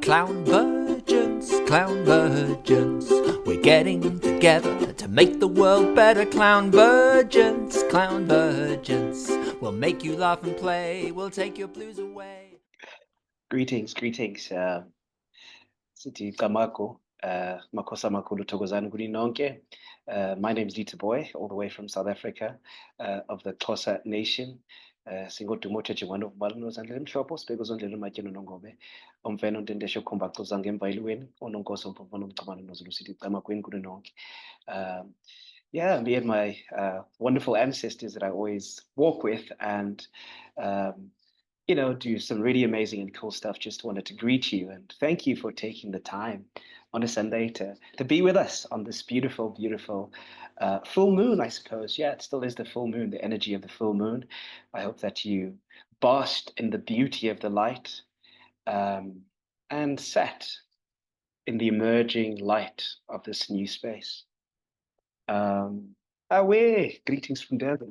clown virgins, clown virgins. We're getting together to make the world better. Clown virgins, clown virgins. We'll make you laugh and play, we'll take your blues away. Greetings. Sithi Kamako, Makosa Makulu Togozani Guni Nonke. My name is Litha Booi, all the way from South Africa, of the Xhosa Nation. Singodumo Chechimano Balno Zandlem Shopo, Spegos on Lenu Makino Nongobe, Omveno Dendesho Kombato Zangem Vailuin, Onongoso Poponum Tamano Nozulu City, Tamaquin Guni Nonke. Yeah, me and my wonderful ancestors that I always walk with and do some really amazing and cool stuff. Just wanted to greet you and thank you for taking the time on a Sunday to be with us on this beautiful, beautiful full moon, I suppose. Yeah, it still is the full moon, the energy of the full moon. I hope that you basked in the beauty of the light and sat in the emerging light of this new space. Away, greetings from Durban.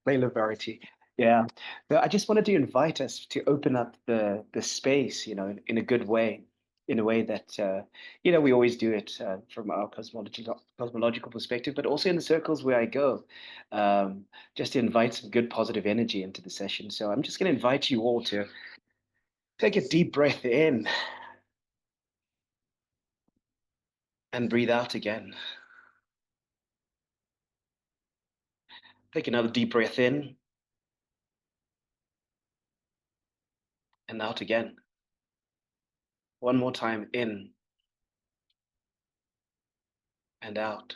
Layla Verity. Yeah. So I just wanted to invite us to open up the space, in a good way, in a way that we always do it from our cosmological perspective, but also in the circles where I go, just to invite some good positive energy into the session. So I'm just going to invite you all to take a deep breath in and breathe out again. Take another deep breath in and out again. One more time, in and out.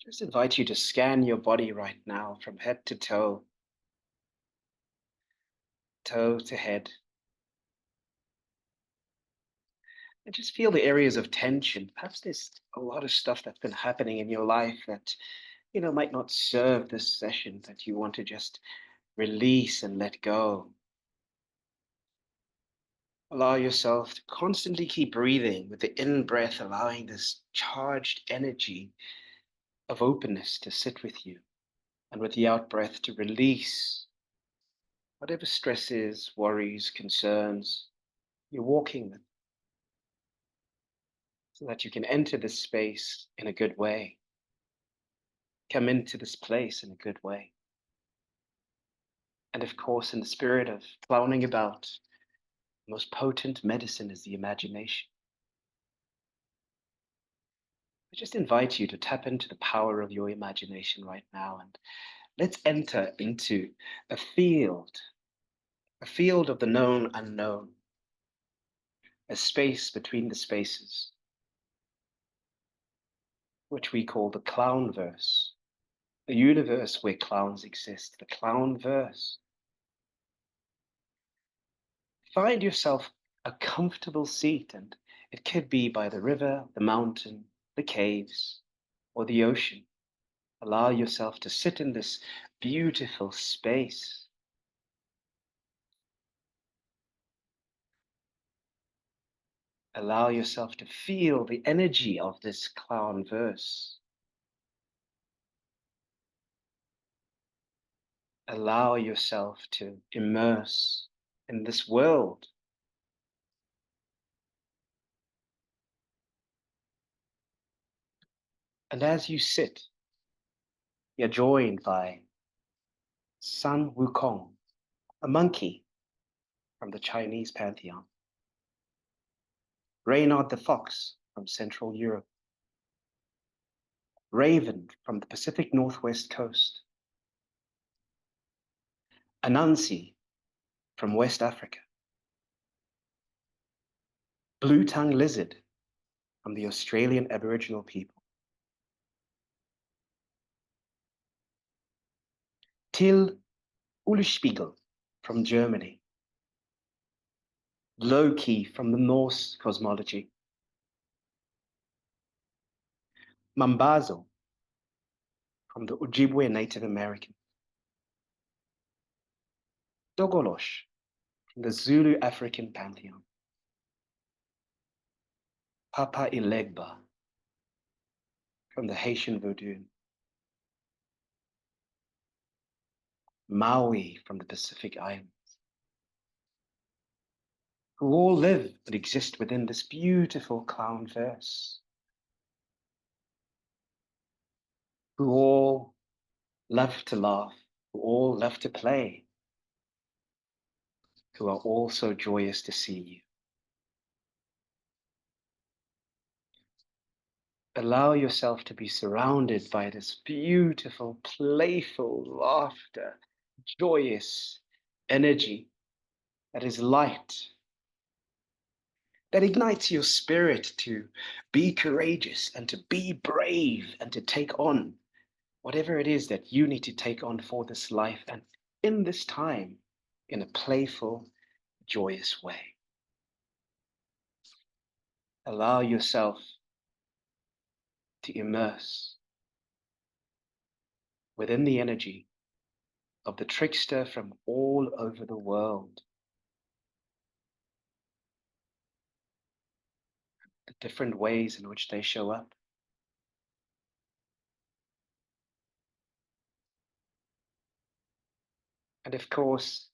Just invite you to scan your body right now from head to toe, toe to head. And just feel the areas of tension. Perhaps there's a lot of stuff that's been happening in your life that, might not serve this session, that you want to just release and let go. Allow yourself to constantly keep breathing with the in-breath, allowing this charged energy of openness to sit with you, and with the out-breath to release whatever stresses, worries, concerns you're walking with, so that you can enter this space in a good way, come into this place in a good way. And of course, in the spirit of clowning about, the most potent medicine is the imagination. I just invite you to tap into the power of your imagination right now, and let's enter into a field of the known unknown, a space between the spaces, which we call the clownverse, a universe where clowns exist, the clownverse. Find yourself a comfortable seat, and it could be by the river, the mountain, the caves, or the ocean. Allow yourself to sit in this beautiful space. Allow yourself to feel the energy of this clownverse. Allow yourself to immerse in this world. And as you sit, you're joined by Sun Wukong, a monkey from the Chinese pantheon, Reynard the fox from Central Europe, Raven from the Pacific Northwest coast, Anansi from West Africa, blue-tongue lizard from the Australian Aboriginal people, Till Ulspiegel from Germany, Loki from the Norse cosmology, Mambazo from the Ojibwe Native American, Dogolosh from the Zulu African pantheon, Papa Ilegba from the Haitian Vodou, Maui from the Pacific Islands, who all live and exist within this beautiful clownverse, who all love to laugh, who all love to play, who are all so joyous to see you. Allow yourself to be surrounded by this beautiful, playful laughter, joyous energy that is light, that ignites your spirit to be courageous and to be brave and to take on whatever it is that you need to take on for this life and in this time in a playful, joyous way. Allow yourself to immerse within the energy of the trickster from all over the world, the different ways in which they show up. And of course,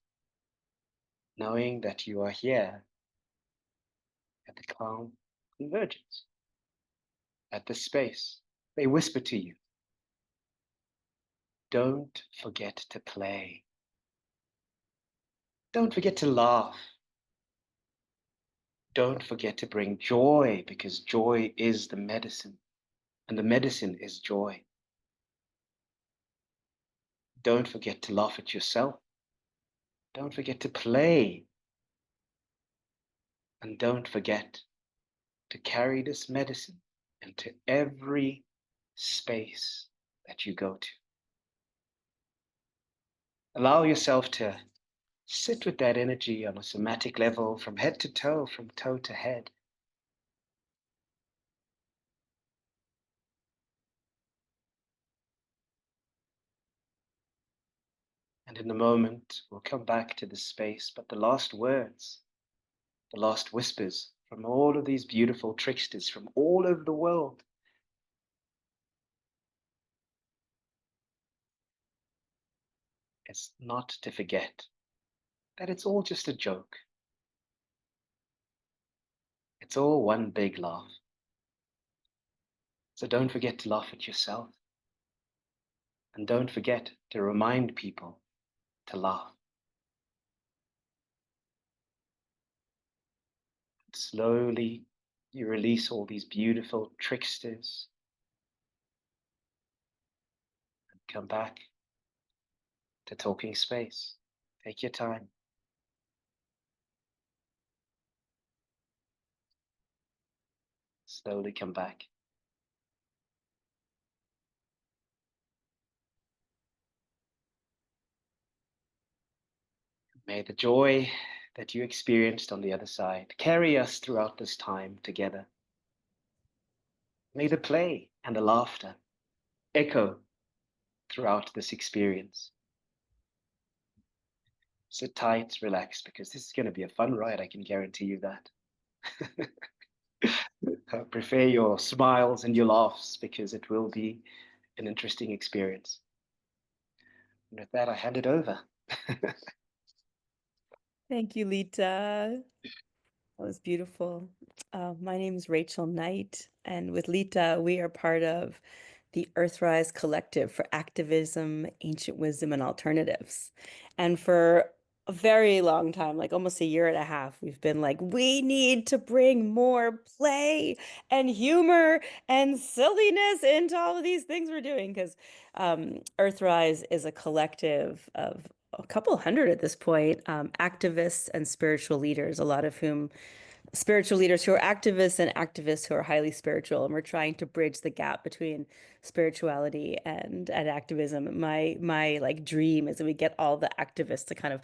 knowing that you are here at the calm convergence, at this space, they whisper to you, don't forget to play. Don't forget to laugh. Don't forget to bring joy, because joy is the medicine, and the medicine is joy. Don't forget to laugh at yourself. Don't forget to play. And don't forget to carry this medicine into every space that you go to. Allow yourself to sit with that energy on a somatic level from head to toe, from toe to head. And in a moment, we'll come back to this space, but the last words, the last whispers from all of these beautiful tricksters from all over the world, is not to forget that it's all just a joke. It's all one big laugh. So don't forget to laugh at yourself. And don't forget to remind people to laugh. And slowly, you release all these beautiful tricksters and come back to talking space. Take your time. Slowly come back. May the joy that you experienced on the other side carry us throughout this time together. May the play and the laughter echo throughout this experience. Sit tight, relax, because this is going to be a fun ride. I can guarantee you that. Prepare your smiles and your laughs, because it will be an interesting experience. And with that, I hand it over. Thank you, Litha. That was beautiful. My name is Rachael Knight, and with Litha, we are part of the Earthrise Collective for Activism, Ancient Wisdom, and Alternatives. And for a very long time, like almost a year and a half, we've been like, we need to bring more play and humor and silliness into all of these things we're doing, because Earthrise is a collective of a couple hundred at this point, activists and spiritual leaders, a lot of whom spiritual leaders who are activists and activists who are highly spiritual. And we're trying to bridge the gap between spirituality and activism. My like dream is that we get all the activists to kind of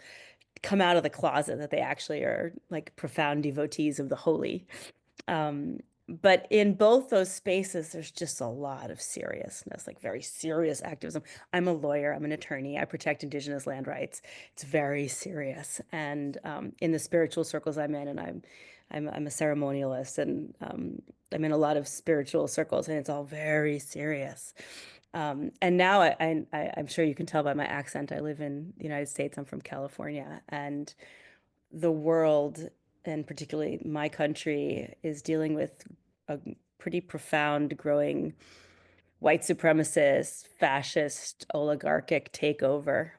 come out of the closet that they actually are like profound devotees of the holy. Um, but in both those spaces, there's just a lot of seriousness, like very serious activism. I'm a lawyer, I'm an attorney, I protect Indigenous land rights. It's very serious. And in the spiritual circles I'm in, and I'm a ceremonialist, and I'm in a lot of spiritual circles, and it's all very serious. And now I'm sure you can tell by my accent, I live in the United States. I'm from California, and the world and particularly my country, is dealing with a pretty profound, growing white supremacist, fascist, oligarchic takeover.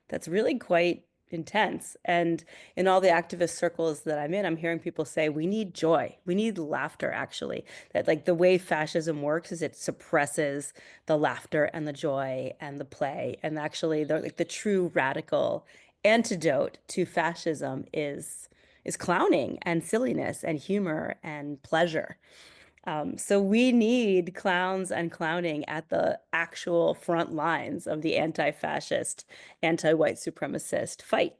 That's really quite intense. And in all the activist circles that I'm in, I'm hearing people say, we need joy. We need laughter, actually. That like the way fascism works is it suppresses the laughter and the joy and the play. And actually the true radical antidote to fascism is clowning and silliness and humor and pleasure. So we need clowns and clowning at the actual front lines of the anti-fascist, anti-white supremacist fight.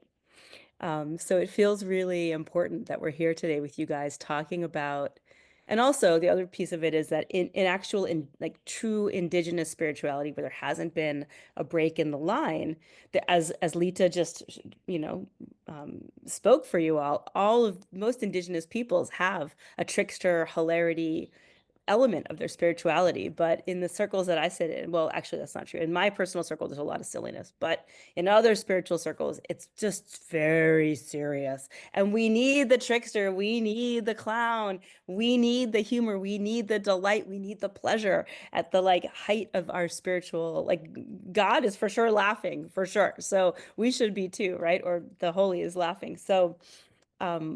So it feels really important that we're here today with you guys talking about, and also the other piece of it is that in like true indigenous spirituality, where there hasn't been a break in the line, that as Litha just, spoke for you all of most indigenous peoples have a trickster, hilarity, element of their spirituality. But in the circles that I sit in, well, actually, that's not true. In my personal circle, there's a lot of silliness. But in other spiritual circles, it's just very serious. And we need the trickster. We need the clown. We need the humor. We need the delight. We need the pleasure at the like height of our spiritual, like God is for sure laughing, for sure. So we should be too, right? Or the holy is laughing. So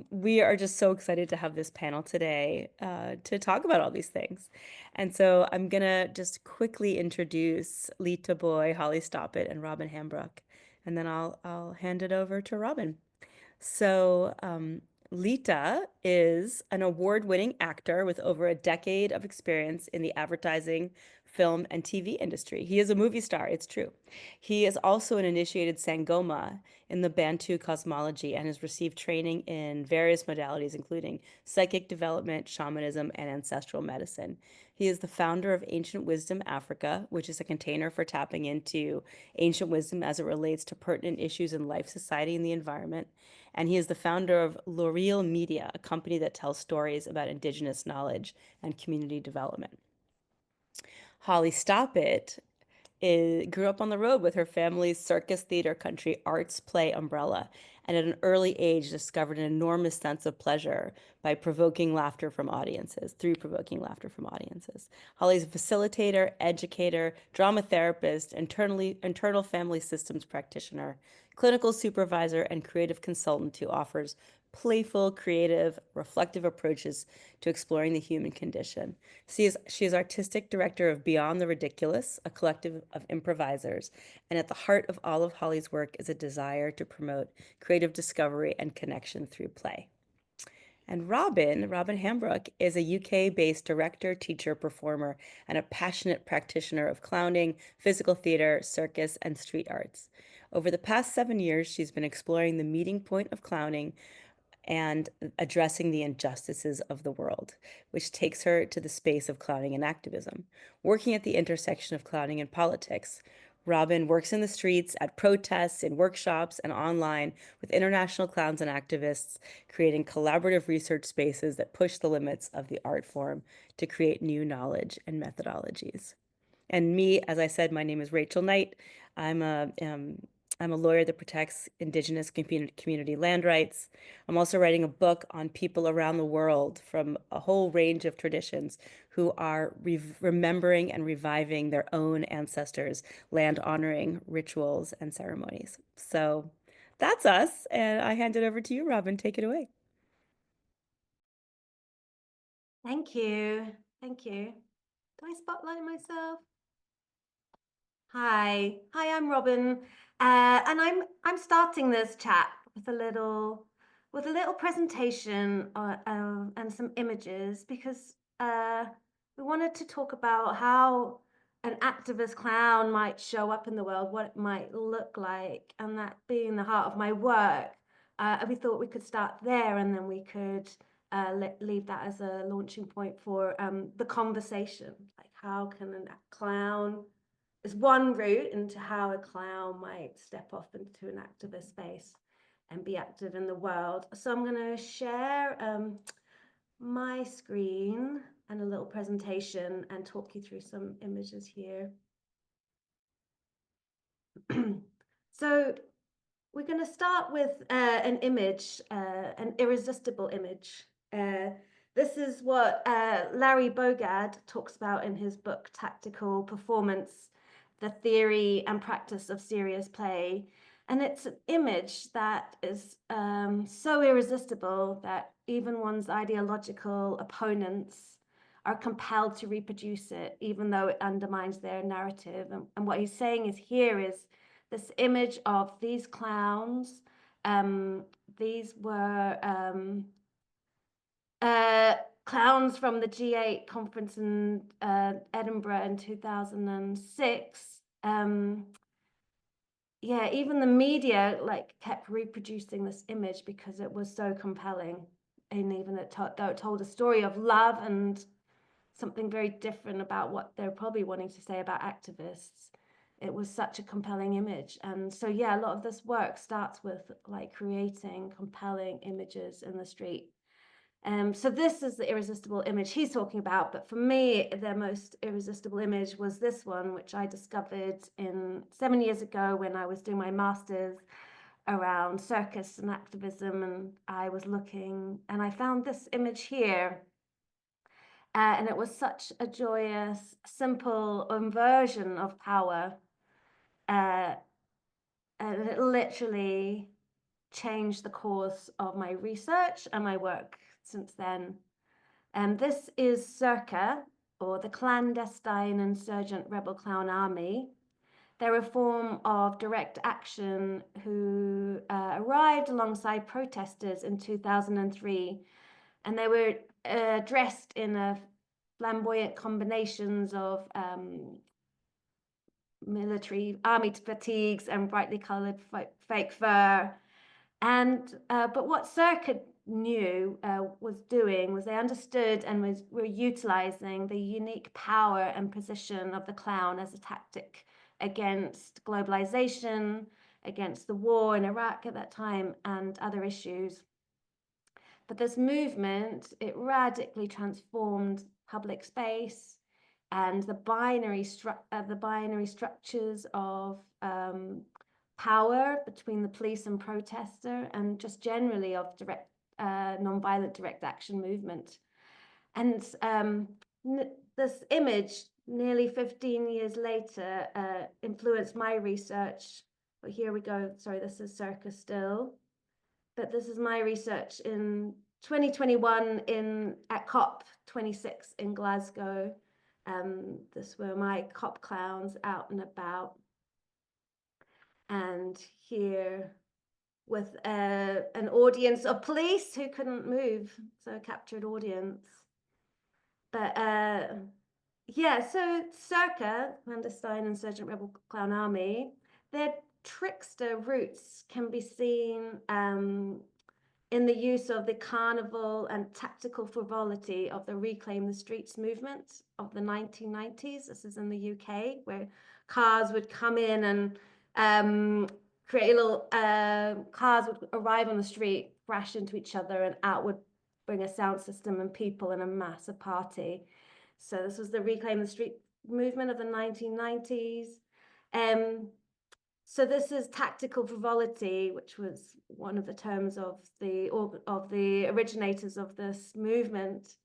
we are just so excited to have this panel today to talk about all these things. And so I'm going to just quickly introduce Litha Booi, Holly Stoppit, and Robyn Hambrook. And then I'll hand it over to Robyn. So Litha is an award-winning actor with over a decade of experience in the advertising, film, and TV industry. He is a movie star, it's true. He is also an initiated Sangoma in the Bantu cosmology and has received training in various modalities, including psychic development, shamanism, and ancestral medicine. He is the founder of Ancient Wisdom Africa, which is a container for tapping into ancient wisdom as it relates to pertinent issues in life, society, and the environment. And he is the founder of L'Oreal Media, a company that tells stories about Indigenous knowledge and community development. Holly Stoppit grew up on the road with her family's circus theater country arts play umbrella, and at an early age discovered an enormous sense of pleasure by provoking laughter from audiences, through provoking laughter from audiences. Holly's a facilitator, educator, drama therapist, internal family systems practitioner, clinical supervisor, and creative consultant who offers playful, creative, reflective approaches to exploring the human condition. She is artistic director of Beyond the Ridiculous, a collective of improvisers, and at the heart of all of Holly's work is a desire to promote creative discovery and connection through play. And Robyn Hambrook, is a UK-based director, teacher, performer, and a passionate practitioner of clowning, physical theater, circus, and street arts. Over the past 7 years, she's been exploring the meeting point of clowning and addressing the injustices of the world, which takes her to the space of clowning and activism. Working at the intersection of clowning and politics, Robyn works in the streets, at protests, in workshops, and online with international clowns and activists, creating collaborative research spaces that push the limits of the art form to create new knowledge and methodologies. And me, as I said, my name is Rachael Knight. I'm a lawyer that protects Indigenous community land rights. I'm also writing a book on people around the world from a whole range of traditions who are remembering and reviving their own ancestors' land honoring rituals and ceremonies. So that's us. And I hand it over to you, Robyn. Take it away. Thank you. Thank you. Do I spotlight myself? Hi, I'm Robyn, and I'm starting this chat with a little presentation and some images because we wanted to talk about how an activist clown might show up in the world, what it might look like, and that being the heart of my work. We thought we could start there, and then we could leave that as a launching point for the conversation. Like, how can a clown is one route into how a clown might step off into an activist space and be active in the world. So I'm going to share my screen and a little presentation and talk you through some images here. So we're going to start with an image, an irresistible image. This is what Larry Bogad talks about in his book, Tactical Performance, the Theory and Practice of Serious Play. And it's an image that is so irresistible that even one's ideological opponents are compelled to reproduce it, even though it undermines their narrative. And what he's saying is here is this image of these clowns. These were clowns from the G8 conference in Edinburgh in 2006. Yeah, even the media like kept reproducing this image because it was so compelling, and even though it told a story of love and something very different about what they're probably wanting to say about activists. It was such a compelling image. And so, yeah, a lot of this work starts with like creating compelling images in the street. So this is the irresistible image he's talking about. But for me, the most irresistible image was this one, which I discovered 7 years ago when I was doing my master's around circus and activism. And I was looking and I found this image here. And it was such a joyous, simple inversion of power. And it literally changed the course of my research and my work since then. And this is Circa, or the Clandestine Insurgent Rebel Clown Army. They're a form of direct action who arrived alongside protesters in 2003. And they were dressed in a flamboyant combinations of military army fatigues and brightly colored fake fur. And but what Circa knew was doing was they understood and were utilizing the unique power and position of the clown as a tactic against globalization, against the war in Iraq at that time, and other issues. But this movement, it radically transformed public space and the binary structures of power between the police and protester, and just generally of direct, non-violent direct action movement. And this image, nearly 15 years later, influenced my research. But here we go. Sorry, this is Circa still. But this is my research in 2021 at COP26 in Glasgow. This were my COP clowns out and about. And here with an audience of police who couldn't move, so a captured audience. But yeah, so Circa, Clandestine Insurgent Rebel Clown Army, their trickster roots can be seen in the use of the carnival and tactical frivolity of the Reclaim the Streets movement of the 1990s. This is in the UK, where cars would come in and create little cars would arrive on the street, crash into each other, and out would bring a sound system and people in a massive party. So this was the Reclaim the Street movement of the 1990s. So this is tactical frivolity, which was one of the terms of the originators of this movement.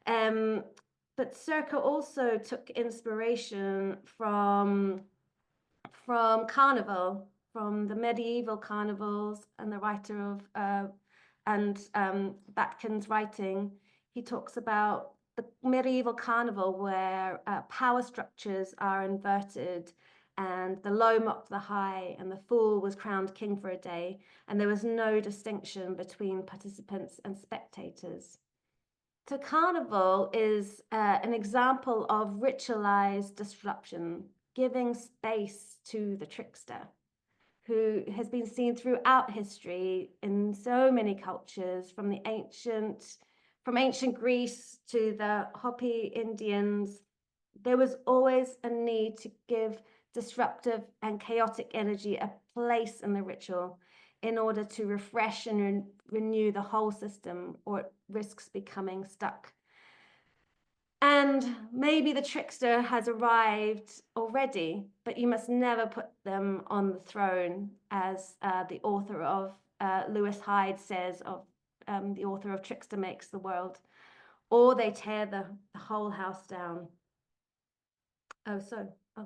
But Circa also took inspiration from carnival, from the medieval carnivals, and the writer of Batkin's writing. He talks about the medieval carnival where power structures are inverted, and the low mocked the high, and the fool was crowned king for a day, and there was no distinction between participants and spectators. So carnival is an example of ritualized disruption, giving space to the trickster, who has been seen throughout history in so many cultures, from ancient Greece to the Hopi Indians. There was always a need to give disruptive and chaotic energy a place in the ritual in order to refresh and renew the whole system, or it risks becoming stuck. And maybe the trickster has arrived already, but you must never put them on the throne, as the author of Lewis Hyde says of the author of Trickster Makes the World, or they tear the whole house down. Oh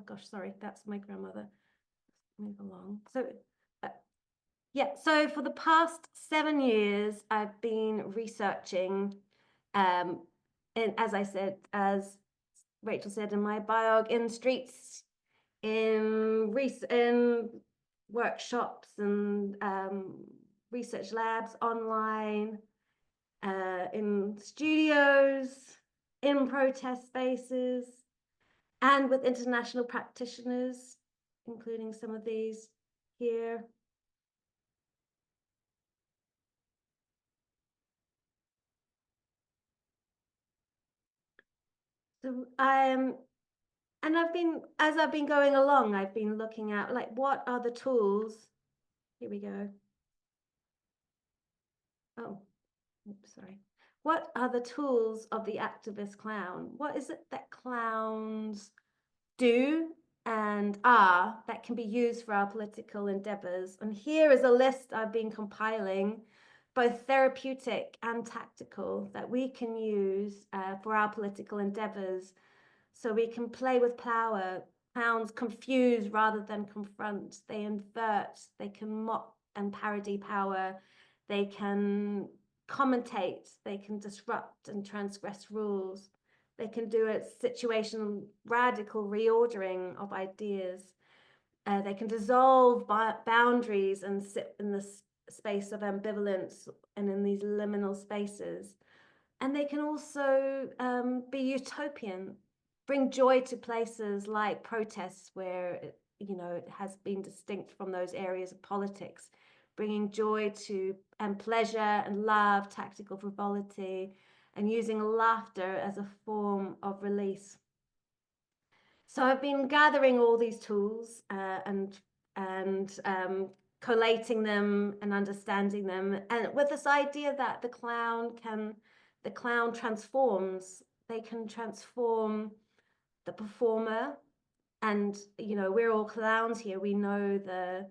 gosh, sorry, that's my grandmother. Let's move along. So yeah, so for the past 7 years, I've been researching, and as I said, as Rachel said in my biog, in streets, in workshops and research labs, online, in studios, in protest spaces, and with international practitioners, including some of these here. So and as I've been going along, I've been looking at, like, what are the tools? Here we go. Oh, oops, sorry. What are the tools of the activist clown? What is it that clowns do and are that can be used for our political endeavors? And here is a list I've been compiling, both therapeutic and tactical, that we can use for our political endeavors. So we can play with power. Clowns confuse rather than confront. They invert, they can mock and parody power. They can commentate, they can disrupt and transgress rules. They can do a situational radical reordering of ideas. They can dissolve boundaries and sit in the space of ambivalence and in these liminal spaces. And they can also be utopian, bring joy to places like protests where it has been distinct from those areas of politics, bringing joy to and pleasure and love, tactical frivolity, and using laughter as a form of release. So I've been gathering all these tools and collating them and understanding them, and with this idea that the clown transforms. They can transform the performer, and we're all clowns here. We know the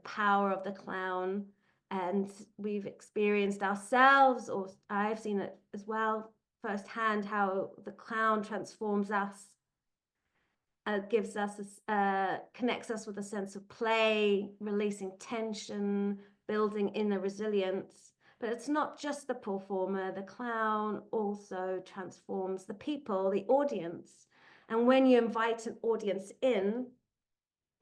power of the clown, and we've experienced ourselves, or I've seen it as well firsthand, how the clown transforms us, gives us connects us with a sense of play, releasing tension, building inner resilience. But it's not just the performer. The clown also transforms the people, the audience. And when you invite an audience in,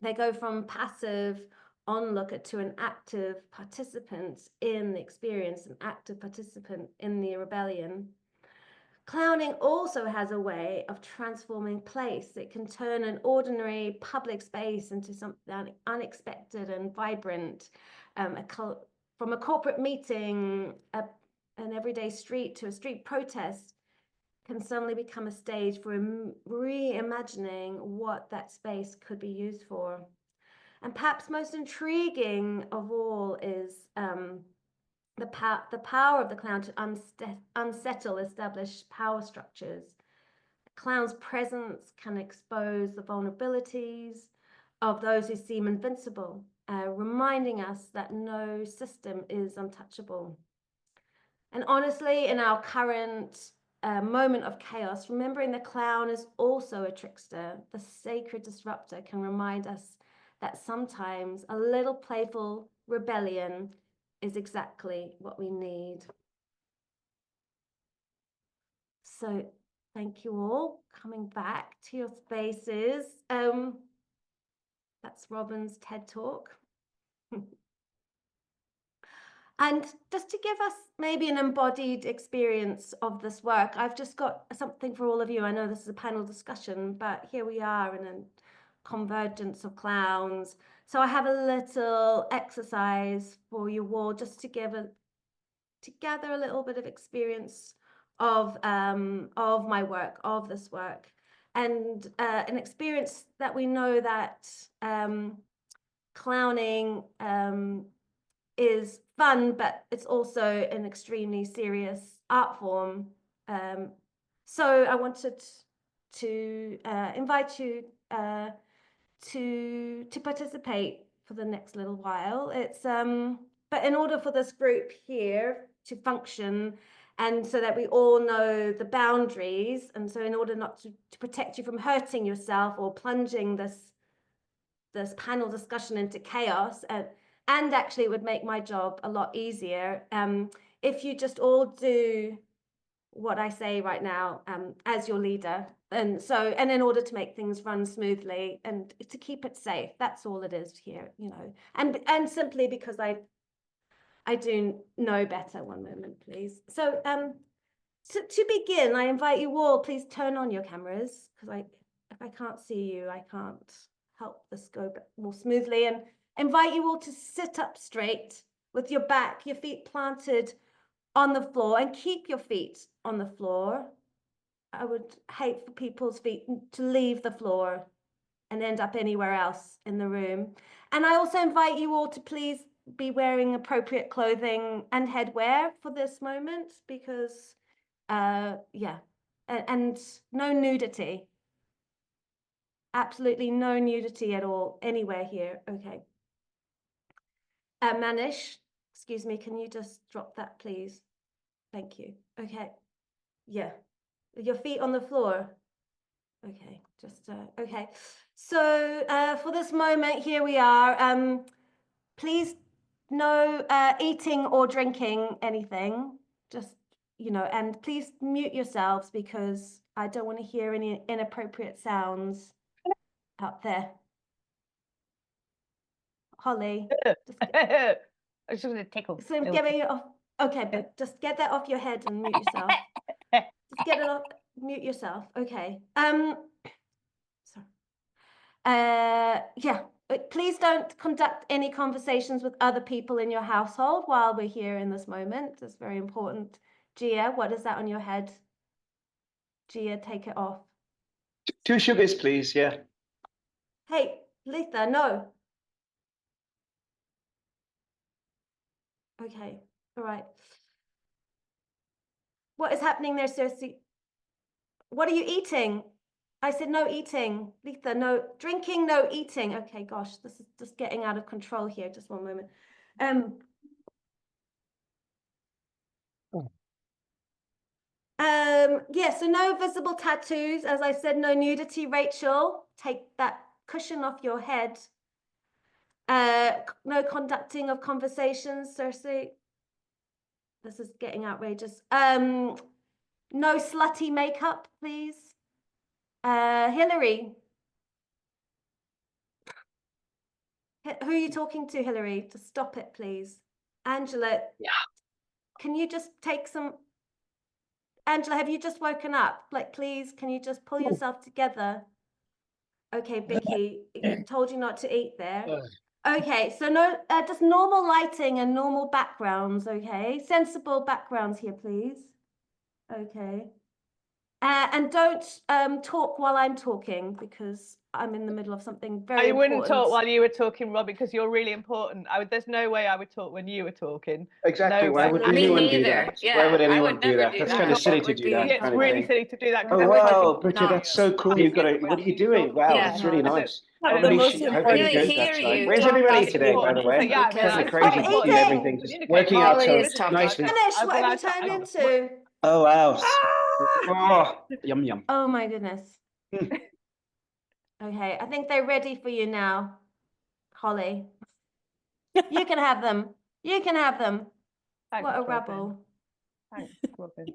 they go from passive onlooker to an active participant in the experience, an active participant in the rebellion. Clowning also has a way of transforming place. It can turn an ordinary public space into something unexpected and vibrant. From a corporate meeting, an everyday street, to a street protest, can suddenly become a stage for reimagining what that space could be used for. And perhaps most intriguing of all is the power of the clown to unsettle established power structures. The clown's presence can expose the vulnerabilities of those who seem invincible, reminding us that no system is untouchable. And honestly, in our current moment of chaos, remembering the clown is also a trickster. The sacred disruptor can remind us that sometimes a little playful rebellion is exactly what we need. So thank you all. Coming back to your spaces. That's Robyn's TED Talk. And just to give us maybe an embodied experience of this work, I've just got something for all of you. I know this is a panel discussion, but here we are in a convergence of clowns. So I have a little exercise for you all, just to gather a little bit of experience of my work, of this work, and an experience that we know that clowning is fun, but it's also an extremely serious art form. So I wanted to invite you to participate for the next little while. It's but in order for this group here to function, and so that we all know the boundaries, and so in order not to protect you from hurting yourself or plunging this panel discussion into chaos, and actually it would make my job a lot easier if you just all do what I say right now as your leader. And in order to make things run smoothly and to keep it safe, that's all it is here, you know. And simply because I do know better. One moment, please. So to begin, I invite you all, please turn on your cameras, because if I can't see you, I can't help this go more smoothly. And invite you all to sit up straight with your feet planted on the floor, and keep your feet on the floor. I would hate for people's feet to leave the floor and end up anywhere else in the room. And I also invite you all to please be wearing appropriate clothing and headwear for this moment, because yeah, and no nudity. Absolutely no nudity at all anywhere here. Okay. Manish, excuse me, can you just drop that, please? Thank you. Okay. Yeah. Your feet on the floor. Okay. Just okay. So for this moment, here we are. Please, no eating or drinking anything. Just, you know, and please mute yourselves, because I don't want to hear any inappropriate sounds out there. Holly, I was just going to tickle. so get it off. Okay, but just get that off your head and mute yourself. Just get it off. Mute yourself. Okay. Sorry. Yeah. But please don't conduct any conversations with other people in your household while we're here in this moment. It's very important. Gia, what is that on your head? Gia, take it off. 2 sugars, please. Yeah. Hey, Litha, no. Okay. All right. What is happening there, Cersei? What are you eating? I said no eating. Litha, no drinking, no eating. Okay, gosh, this is just getting out of control here. Just one moment. Yeah, so no visible tattoos. As I said, no nudity. Rachel, take that cushion off your head. No conducting of conversations, Cersei. This is getting outrageous. No slutty makeup, please. Hillary. Who are you talking to, Hillary? To stop it, please. Angela. Yeah. Can you just take some... Angela, have you just woken up? Like, please, can you just pull yourself together? Okay, Vicky, told you not to eat there. Okay, so no, just normal lighting and normal backgrounds, okay? Sensible backgrounds here, please. Okay. And don't talk while I'm talking, because I'm in the middle of something very important. I wouldn't talk while you were talking, Robyn, because you're really important. There's no way I would talk when you were talking. Exactly. No Why way. would Me anyone do neither. that? Yeah, Why would I anyone would do never that? do That's that. kind of That silly to would do be- that. Yeah, it's kind of really thing. silly to do that. Oh wow, Bridget, that's so cool. You've got a. What are you doing? Wow, Yeah. that's really nice. I don't Hopefully, know. hopefully I really goes hear that side. you. Where's Don't everybody ask today, by the people, way? Yeah, because Kind of it's crazy Stop to see eating! everything just working out Holly so is talking. nicely. Finish, what have you turned into? Oh wow. Oh, yum yum. Oh my goodness. Okay, I think they're ready for you now, Holly. You can have them. You can have them. Thanks, What a Robyn. rabble. Thanks, Robyn.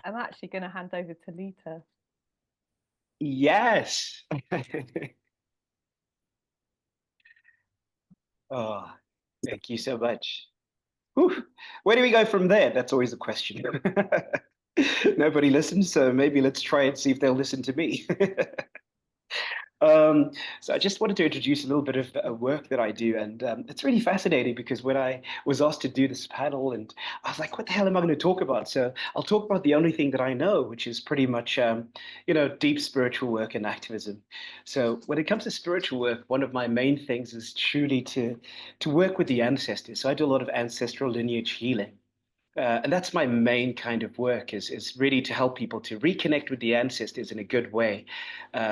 I'm actually going to hand over to Litha. Yes. Oh, thank you so much. Whew. Where do we go from there? That's always the question. Nobody listens, so maybe let's try and see if they'll listen to me. So I just wanted to introduce a little bit of work that I do, and it's really fascinating because when I was asked to do this panel, and I was like, "What the hell am I going to talk about?" So I'll talk about the only thing that I know, which is pretty much, deep spiritual work and activism. So when it comes to spiritual work, one of my main things is truly to work with the ancestors. So I do a lot of ancestral lineage healing. And that's my main kind of work is really to help people to reconnect with the ancestors in a good way,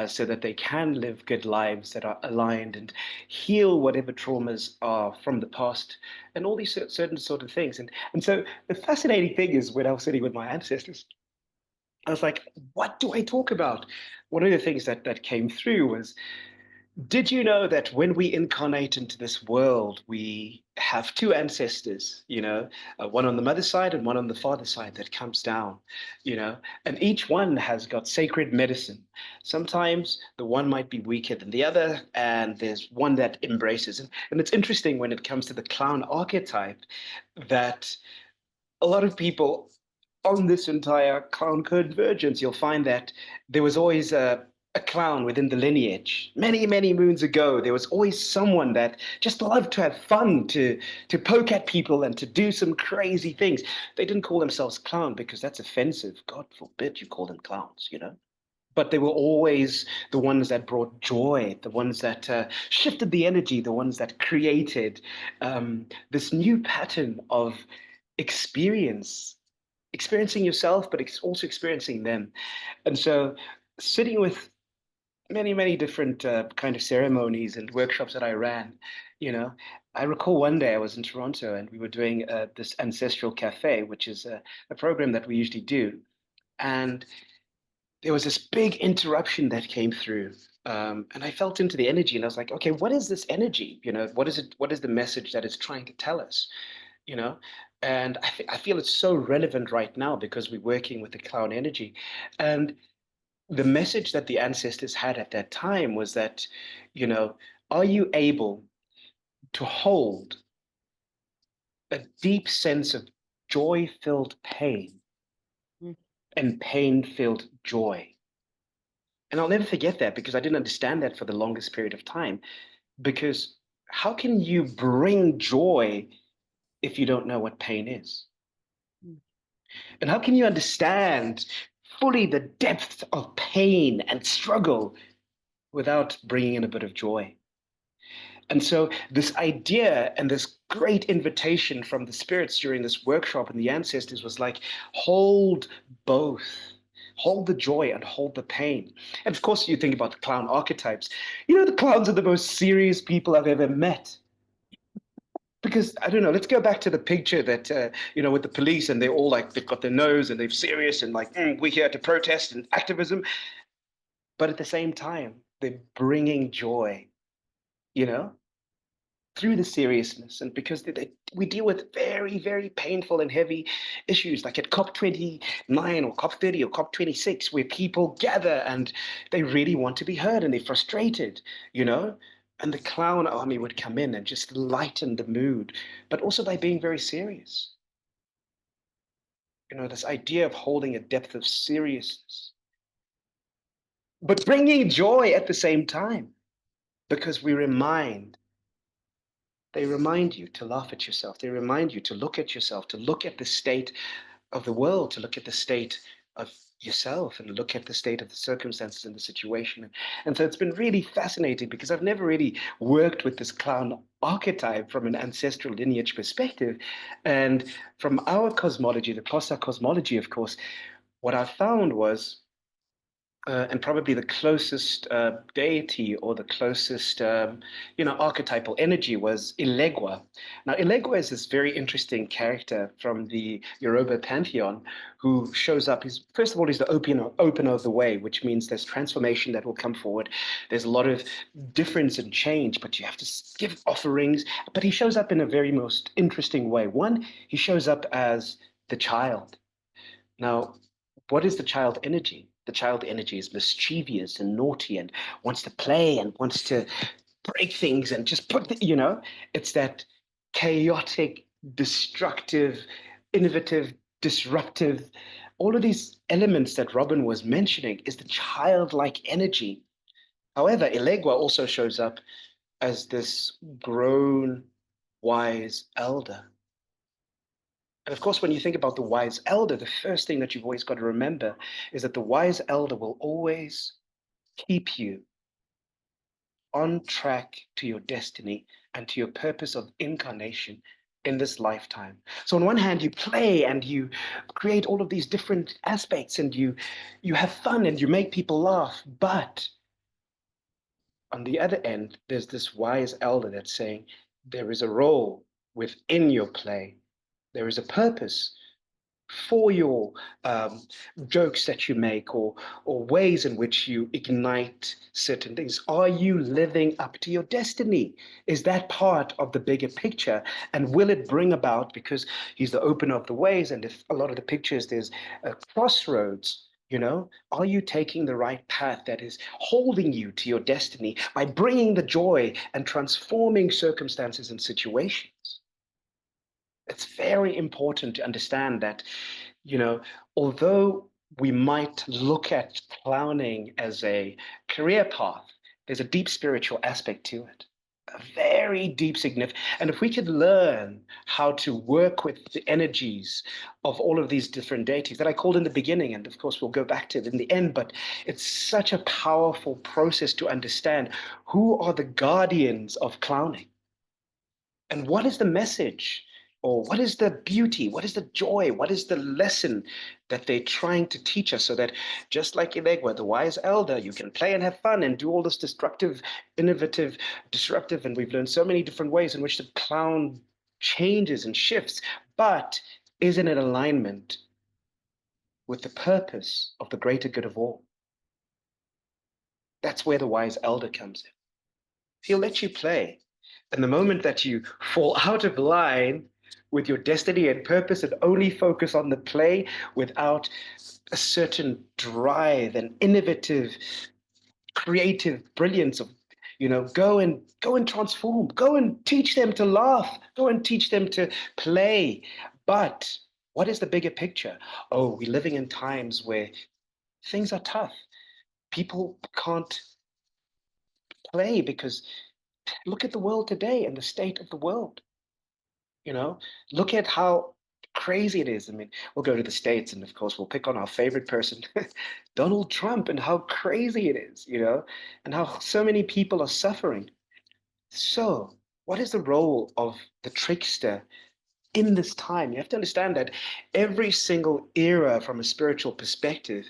so that they can live good lives that are aligned and heal whatever traumas are from the past and all these certain sort of things. And so the fascinating thing is when I was sitting with my ancestors, I was like, what do I talk about? One of the things that came through was, did you know that when we incarnate into this world, we have two ancestors, one on the mother's side and one on the father's side that comes down, and each one has got sacred medicine. Sometimes the one might be weaker than the other, and there's one that embraces. And it's interesting when it comes to the clown archetype that a lot of people on this entire clown convergence, you'll find that there was always a clown within the lineage. Many, many moons ago, there was always someone that just loved to have fun, to poke at people and to do some crazy things. They didn't call themselves clown because that's offensive. God forbid you call them clowns, But they were always the ones that brought joy, the ones that shifted the energy, the ones that created this new pattern of experiencing yourself, but also experiencing them. And so sitting with many, many different kind of ceremonies and workshops that I ran, I recall one day I was in Toronto and we were doing this ancestral cafe, which is a program that we usually do. And there was this big interruption that came through. And I felt into the energy and I was like, okay, what is this energy? What is it? What is the message that it's trying to tell us? And I feel it's so relevant right now because we're working with the clown energy. And the message that the ancestors had at that time was that, are you able to hold a deep sense of joy-filled pain and pain-filled joy? And I'll never forget that because I didn't understand that for the longest period of time. Because how can you bring joy if you don't know what pain is? And how can you understand fully the depth of pain and struggle without bringing in a bit of joy? And so this idea and this great invitation from the spirits during this workshop and the ancestors was like, hold both. Hold the joy and hold the pain. And of course, you think about the clown archetypes. The clowns are the most serious people I've ever met. Because I don't know, let's go back to the picture that, with the police and they're all like, they've got their nose and they're serious and like, we're here to protest and activism. But at the same time, they're bringing joy, through the seriousness. And because we deal with very, very painful and heavy issues like at COP29 or COP30 or COP26, where people gather and they really want to be heard and they're frustrated, And the clown army would come in and just lighten the mood, but also by being very serious. This idea of holding a depth of seriousness, but bringing joy at the same time, because they remind you to laugh at yourself. They remind you to look at yourself, to look at the state of the world, to look at the state of yourself and look at the state of the circumstances and the situation. And so it's been really fascinating because I've never really worked with this clown archetype from an ancestral lineage perspective. And from our cosmology, the Xhosa cosmology, of course, what I found was and probably the closest deity or the closest, archetypal energy was Ilegwa. Now, Ilegwa is this very interesting character from the Yoruba pantheon who shows up. First of all, he's the opener of the way, which means there's transformation that will come forward. There's a lot of difference and change, but you have to give offerings. But he shows up in a very most interesting way. One, he shows up as the child. Now, what is the child energy? The child energy is mischievous and naughty and wants to play and wants to break things and just it's that chaotic, destructive, innovative, disruptive. All of these elements that Robyn was mentioning is the childlike energy. However, Ilegwa also shows up as this grown, wise elder. And of course, when you think about the wise elder, the first thing that you've always got to remember is that the wise elder will always keep you on track to your destiny and to your purpose of incarnation in this lifetime. So on one hand, you play and you create all of these different aspects and you have fun and you make people laugh. But on the other end, there's this wise elder that's saying there is a role within your play. There is a purpose for your jokes that you make or ways in which you ignite certain things. Are you living up to your destiny? Is that part of the bigger picture? And will it bring about, because he's the opener of the ways, and if a lot of the pictures, there's a crossroads, you know, are you taking the right path that is holding you to your destiny by bringing the joy and transforming circumstances and situations? It's very important to understand that, you know, although we might look at clowning as a career path, there's a deep spiritual aspect to it, a very deep significance. And if we could learn how to work with the energies of all of these different deities that I called in the beginning, and of course we'll go back to it in the end, but it's such a powerful process to understand who are the guardians of clowning. And what is the message? Or what is the beauty? What is the joy? What is the lesson that they're trying to teach us so that just like Ilegwa, the wise elder, you can play and have fun and do all this destructive, innovative, disruptive, and we've learned so many different ways in which the clown changes and shifts, but is in an alignment with the purpose of the greater good of all. That's where the wise elder comes in. He'll let you play. And the moment that you fall out of line with your destiny and purpose and only focus on the play without a certain drive and innovative, creative brilliance of, you know, go and transform, go and teach them to laugh, go and teach them to play. But what is the bigger picture? Oh, we're living in times where things are tough. People can't play because look at the world today and the state of the world. You know, look at how crazy it is. I mean, we'll go to the States and of course we'll pick on our favorite person, Donald Trump, and how crazy it is, you know, and how so many people are suffering. So, what is the role of the trickster in this time? You have to understand that every single era from a spiritual perspective,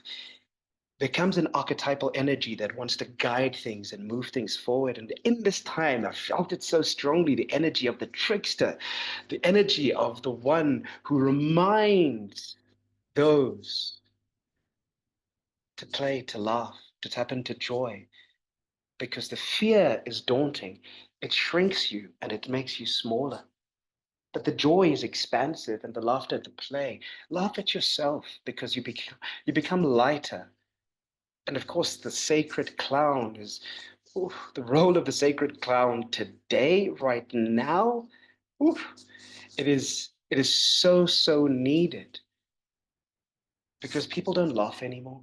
there comes an archetypal energy that wants to guide things and move things forward. And in this time, I felt it so strongly, the energy of the trickster, the energy of the one who reminds those to play, to laugh, to tap into joy. Because the fear is daunting. It shrinks you and it makes you smaller. But the joy is expansive and the laughter, the play. Laugh at yourself because you become lighter. And of course, the sacred clown is the role of the sacred clown today, right now. It is so needed because people don't laugh anymore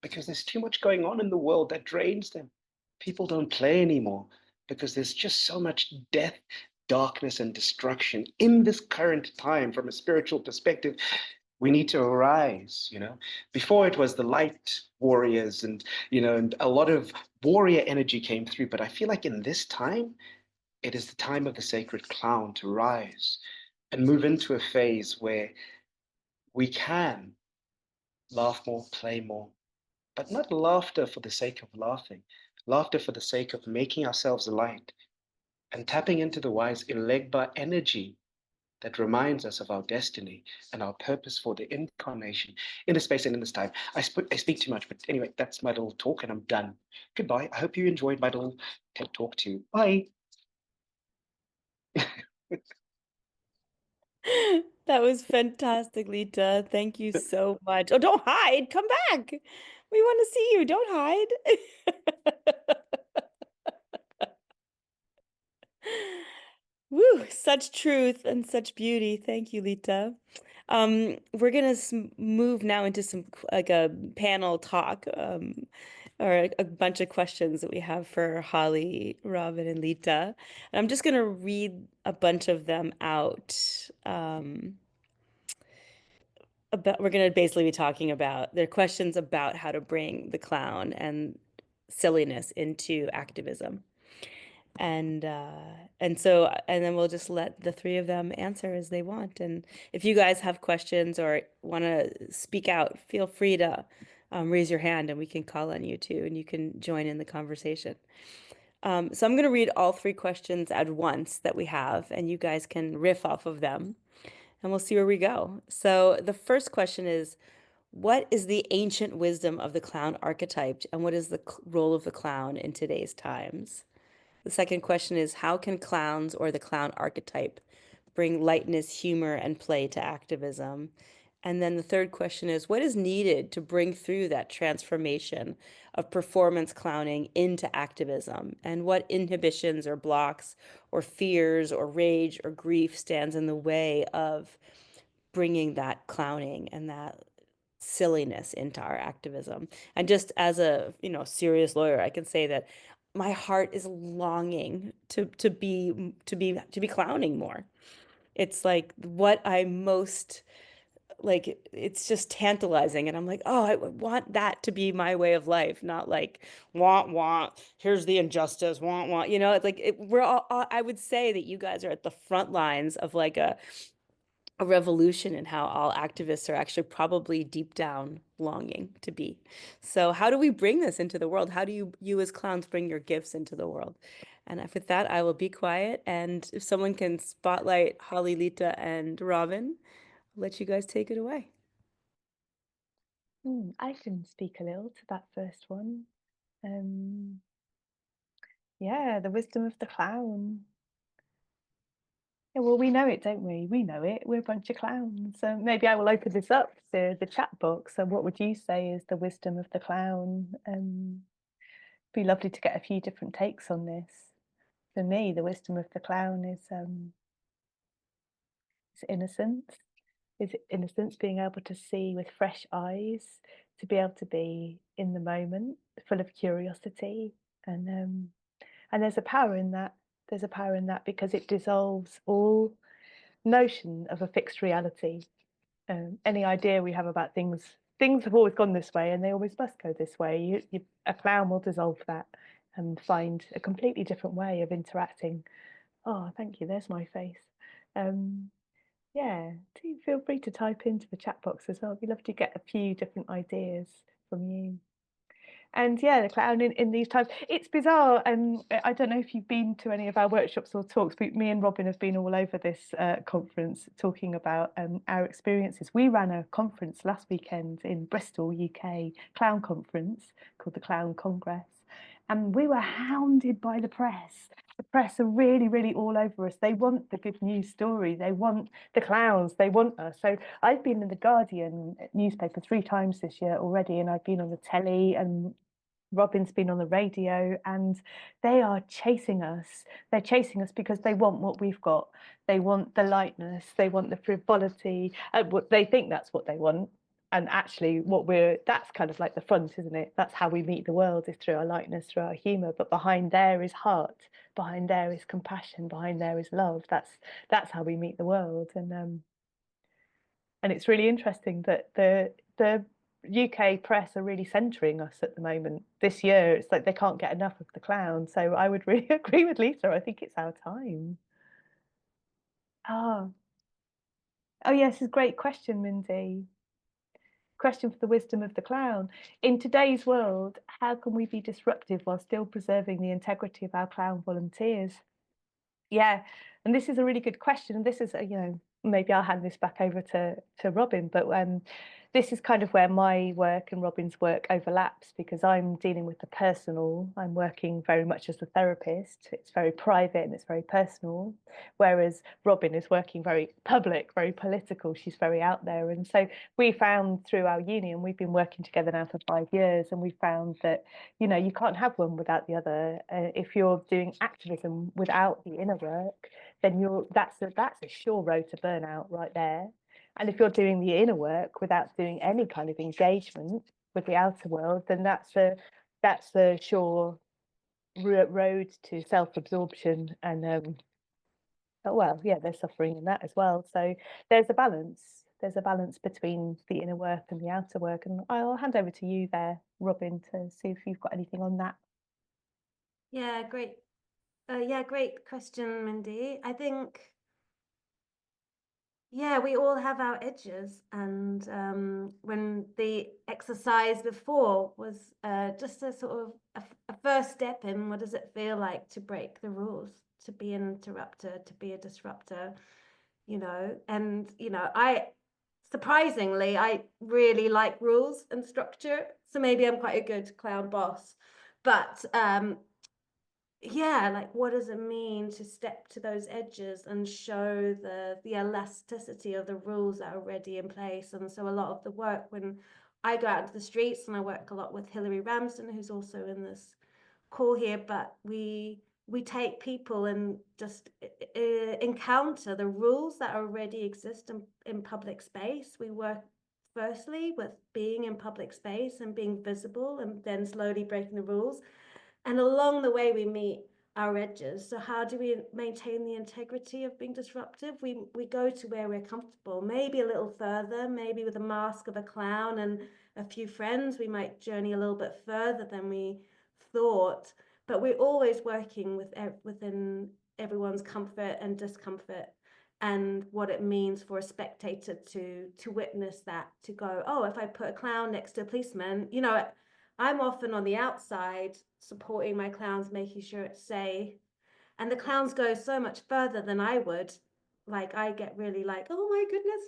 because there's too much going on in the world that drains them. People don't play anymore because there's just so much death, darkness, and destruction in this current time from a spiritual perspective. We need to arise, you know. Before it was the light warriors and, you know, and a lot of warrior energy came through. But I feel like in this time, it is the time of the sacred clown to rise and move into a phase where we can laugh more, play more, but not laughter for the sake of laughing, laughter for the sake of making ourselves light and tapping into the wise Elegba energy that reminds us of our destiny and our purpose for the incarnation in this space and in this time. I speak too much, but anyway, that's my little talk and I'm done. Goodbye. I hope you enjoyed my little TED talk too. Bye. That was fantastic, Litha. Thank you so much. Oh, don't hide. Come back. We want to see you. Don't hide. Woo, such truth and such beauty. Thank you, Litha. We're gonna move now into some like a panel talk, or a bunch of questions that we have for Holly, Robyn, and Litha. And I'm just gonna read a bunch of them out. We're gonna basically be talking about their questions about how to bring the clown and silliness into activism. And so then we'll just let the three of them answer as they want. And if you guys have questions or want to speak out, feel free to raise your hand and we can call on you too, and you can join in the conversation. So I'm going to read all three questions at once that we have, and you guys can riff off of them, and we'll see where we go. So the first question is, what is the ancient wisdom of the clown archetype, and what is the role of the clown in today's times? The second question is, how can clowns or the clown archetype bring lightness, humor, and play to activism? And then the third question is, what is needed to bring through that transformation of performance clowning into activism? And what inhibitions or blocks or fears or rage or grief stands in the way of bringing that clowning and that silliness into our activism? And just as a, serious lawyer, I can say that my heart is longing to be clowning more. It's like what I most like, it's just tantalizing, and I'm like, oh, I want that to be my way of life, not like want, here's the injustice, want, it's like we're all, I would say that you guys are at the front lines of like a revolution in how all activists are actually probably deep down longing to be. So how do we bring this into the world? How do you as clowns bring your gifts into the world? And with that, I will be quiet. And if someone can spotlight Holly, Litha, and Robyn, I'll let you guys take it away. I can speak a little to that first one. Yeah, the wisdom of the clown. Yeah, well, we know it, don't we? We know it. We're a bunch of clowns. So maybe I will open this up to the chat box. So what would you say is the wisdom of the clown? Be lovely to get a few different takes on this. For me, the wisdom of the clown is innocence. Is innocence, being able to see with fresh eyes, to be able to be in the moment, full of curiosity, and there's a power in that. There's a power in that because it dissolves all notion of a fixed reality. Any idea we have about things have always gone this way, and they always must go this way. A clown will dissolve that and find a completely different way of interacting. Oh, thank you. There's my face. Yeah, do feel free to type into the chat box as well. We'd love to get a few different ideas from you. And yeah, the clown in these times, it's bizarre. And I don't know if you've been to any of our workshops or talks, but me and Robyn have been all over this conference talking about our experiences. We ran a conference last weekend in Bristol, UK, clown conference called the Clown Congress. And we were hounded by the press. The press are really, really all over us. They want the good news story. They want the clowns. They want us. So I've been in the Guardian newspaper 3 times this year already, and I've been on the telly, and Robyn's been on the radio, and they are chasing us. They're chasing us because they want what we've got. They want the lightness. They want the frivolity. They think that's what they want. And actually that's kind of like the front, isn't it? That's how we meet the world, is through our lightness, through our humor. But behind there is heart. Behind there is compassion. Behind there is love. That's how we meet the world. And it's really interesting that the UK press are really centering us at the moment. This year, it's like they can't get enough of the clown. So I would really agree with Litha. I think it's our time. Oh yes, it's a great question, Mindy. Question for the wisdom of the clown. In today's world, how can we be disruptive while still preserving the integrity of our clown volunteers? Yeah, and this is a really good question. And this is, maybe I'll hand this back over to Robyn, but this is kind of where my work and Robyn's work overlaps, because I'm dealing with the personal. I'm working very much as a therapist. It's very private and it's very personal, whereas Robyn is working very public, very political. She's very out there. And so we found through our union, we've been working together now for 5 years, and we found that, you can't have one without the other. If you're doing activism without the inner work, then that's a sure road to burnout right there. And if you're doing the inner work without doing any kind of engagement with the outer world, then that's a sure road to self-absorption. And there's suffering in that as well. So there's a balance. There's a balance between the inner work and the outer work. And I'll hand over to you there, Robyn, to see if you've got anything on that. Yeah, great Yeah, great question, Mindy. I think, yeah, we all have our edges. And when the exercise before was just a sort of a first step in what does it feel like to break the rules, to be an interrupter, to be a disruptor, and, surprisingly, I really like rules and structure. So maybe I'm quite a good clown boss. But yeah, like what does it mean to step to those edges and show the elasticity of the rules that are already in place? And so a lot of the work, when I go out into the streets, and I work a lot with Hilary Ramsden, who's also in this call here, but we take people and just encounter the rules that already exist in public space. We work firstly with being in public space and being visible, and then slowly breaking the rules. And along the way, we meet our edges. So how do we maintain the integrity of being disruptive? We go to where we're comfortable, maybe a little further, maybe with a mask of a clown and a few friends, we might journey a little bit further than we thought. But we're always working within everyone's comfort and discomfort, and what it means for a spectator to witness that, to go, oh, if I put a clown next to a policeman, I'm often on the outside supporting my clowns, making sure it's safe. And the clowns go so much further than I would. Like, I get really like, oh my goodness,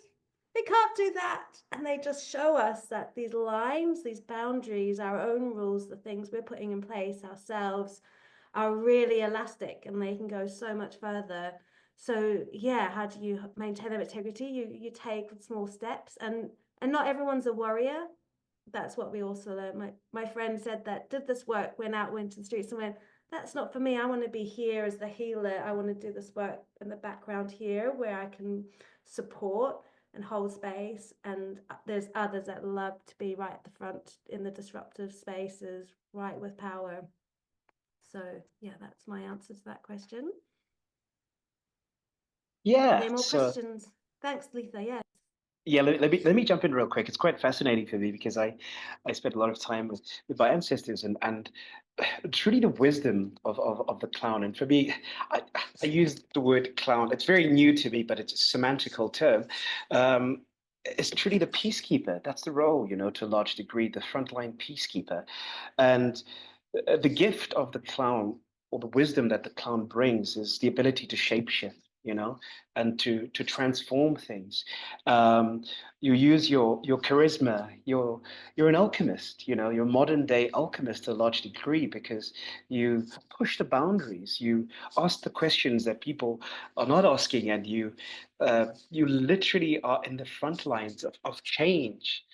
they can't do that. And they just show us that these lines, these boundaries, our own rules, the things we're putting in place ourselves are really elastic, and they can go so much further. So yeah, how do you maintain their integrity? You take small steps, and not everyone's a warrior. That's what we also learned. My friend said that did this work, went to the streets and went, that's not for me. I want to be here as the healer. I want to do this work in the background here where I can support and hold space. And there's others that love to be right at the front in the disruptive spaces, right with power. So yeah, that's my answer to that question. Are Yeah. there more So questions? Thanks, Litha. Yeah. yeah, let me jump in real quick. It's quite fascinating for me because I spent a lot of time with my ancestors, and truly the wisdom of the clown. And for me, I use the word clown. It's very new to me, but it's a semantical term. It's truly the peacekeeper. That's the role, to a large degree, the frontline peacekeeper. And the gift of the clown, or the wisdom that the clown brings, is the ability to shapeshift, and to transform things. You use your charisma. You're an alchemist. You're a modern day alchemist to a large degree, because you push the boundaries. You ask the questions that people are not asking, and you literally are in the front lines of change.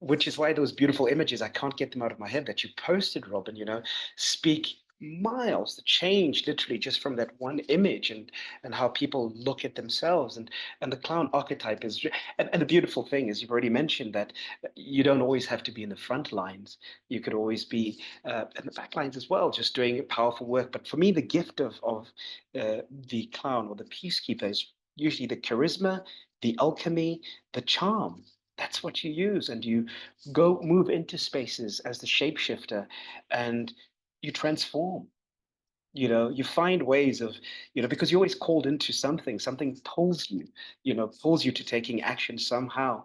Which is why those beautiful images, I can't get them out of my head, that you posted, Robyn, speak miles, the change literally just from that one image, and how people look at themselves, and the clown archetype is, and the beautiful thing is, you've already mentioned that you don't always have to be in the front lines. You could always be in the back lines as well, just doing powerful work. But for me, the gift of the clown, or the peacekeeper, is usually the charisma, the alchemy, the charm. That's what you use, and you go move into spaces as the shapeshifter, and you transform. You find ways of, because you're always called into something pulls you, pulls you to taking action somehow.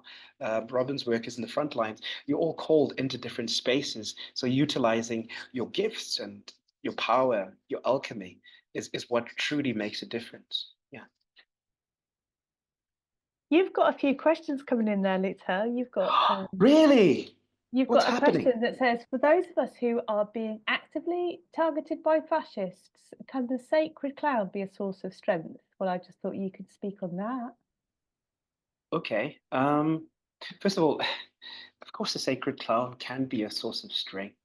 Robyn's work is in the front lines. You're all called into different spaces. So utilizing your gifts and your power, your alchemy, is what truly makes a difference. Yeah. You've got a few questions coming in there, Litha. You've got Really? You've What's got a happening? question that says, for those of us who are being actively targeted by fascists, can the sacred cloud be a source of strength? Well, I just thought you could speak on that. Okay. First of all, of course, the sacred cloud can be a source of strength.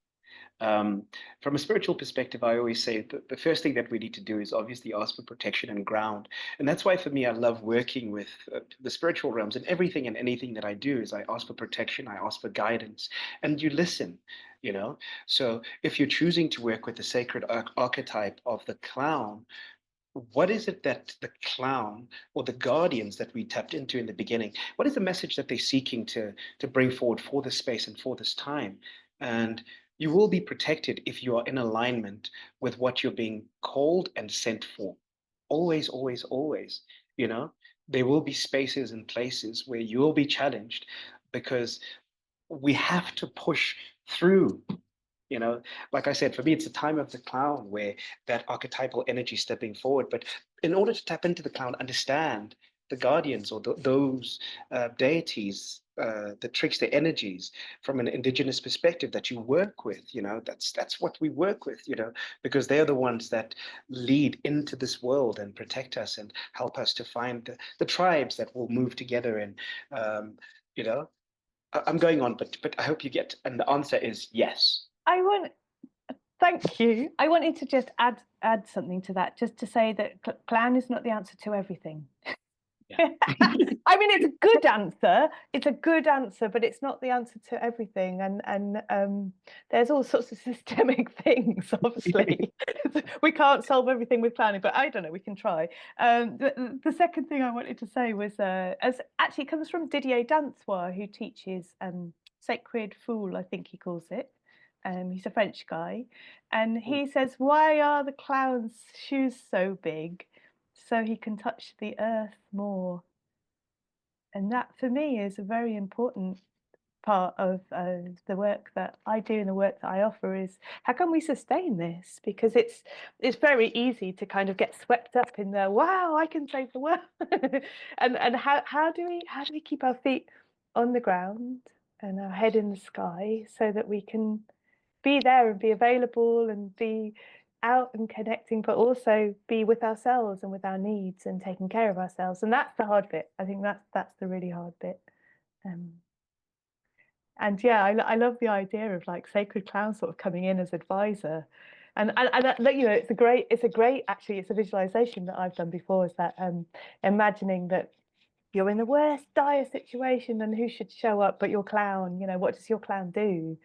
From a spiritual perspective, I always say that the first thing that we need to do is obviously ask for protection and ground. And that's why, for me, I love working with the spiritual realms, and everything and anything that I do is I ask for protection, I ask for guidance, and you listen, So if you're choosing to work with the sacred archetype of the clown, what is it that the clown, or the guardians that we tapped into in the beginning, what is the message that they're seeking to bring forward for this space and for this time? And You will be protected if you are in alignment with what you're being called and sent for. Always, always, always. You know, there will be spaces and places where you will be challenged, because we have to push through. You know, like I said, for me, it's the time of the clown, where that archetypal energy stepping forward. But in order to tap into the clown, understand the guardians, or those deities, the trickster energies from an indigenous perspective that you work with. You know, that's what we work with. You know, because they're the ones that lead into this world and protect us and help us to find the tribes that will move together. And you know, I'm going on, but I hope you get. And the answer is yes. Thank you. I wanted to just add something to that, just to say that clown is not the answer to everything. Yeah. I mean, it's a good answer. It's a good answer, but it's not the answer to everything. And there's all sorts of systemic things, obviously. We can't solve everything with clowning, but I don't know, we can try. The second thing I wanted to say was, as actually it comes from Didier Dancois, who teaches Sacred Fool, I think he calls it. He's a French guy. And he says, why are the clown's shoes so big? So he can touch the earth more. And that for me is a very important part of the work that I do and the work that I offer, is how can we sustain this? Because it's very easy to kind of get swept up in the wow, I can save the world. and how do we keep our feet on the ground and our head in the sky, so that we can be there and be available and be out and connecting, but also be with ourselves and with our needs and taking care of ourselves. And that's the hard bit. I think that's the really hard bit. And yeah, I love the idea of like Sacred Clown sort of coming in as advisor. And you know, it's a great actually, it's a visualization that I've done before, is that imagining that you're in the worst dire situation and who should show up but your clown. You know, what does your clown do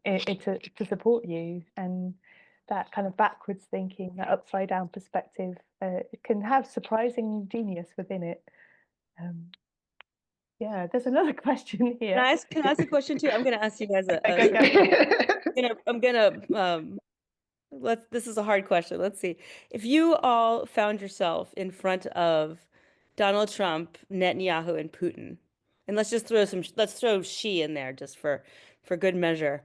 to support you? And that kind of backwards thinking, that upside down perspective, it can have surprising genius within it. Yeah, there's another question here. Can I ask a question too? I'm going to ask you guys this is a hard question. Let's see. If you all found yourself in front of Donald Trump, Netanyahu, and Putin, and let's throw Xi in there just for good measure.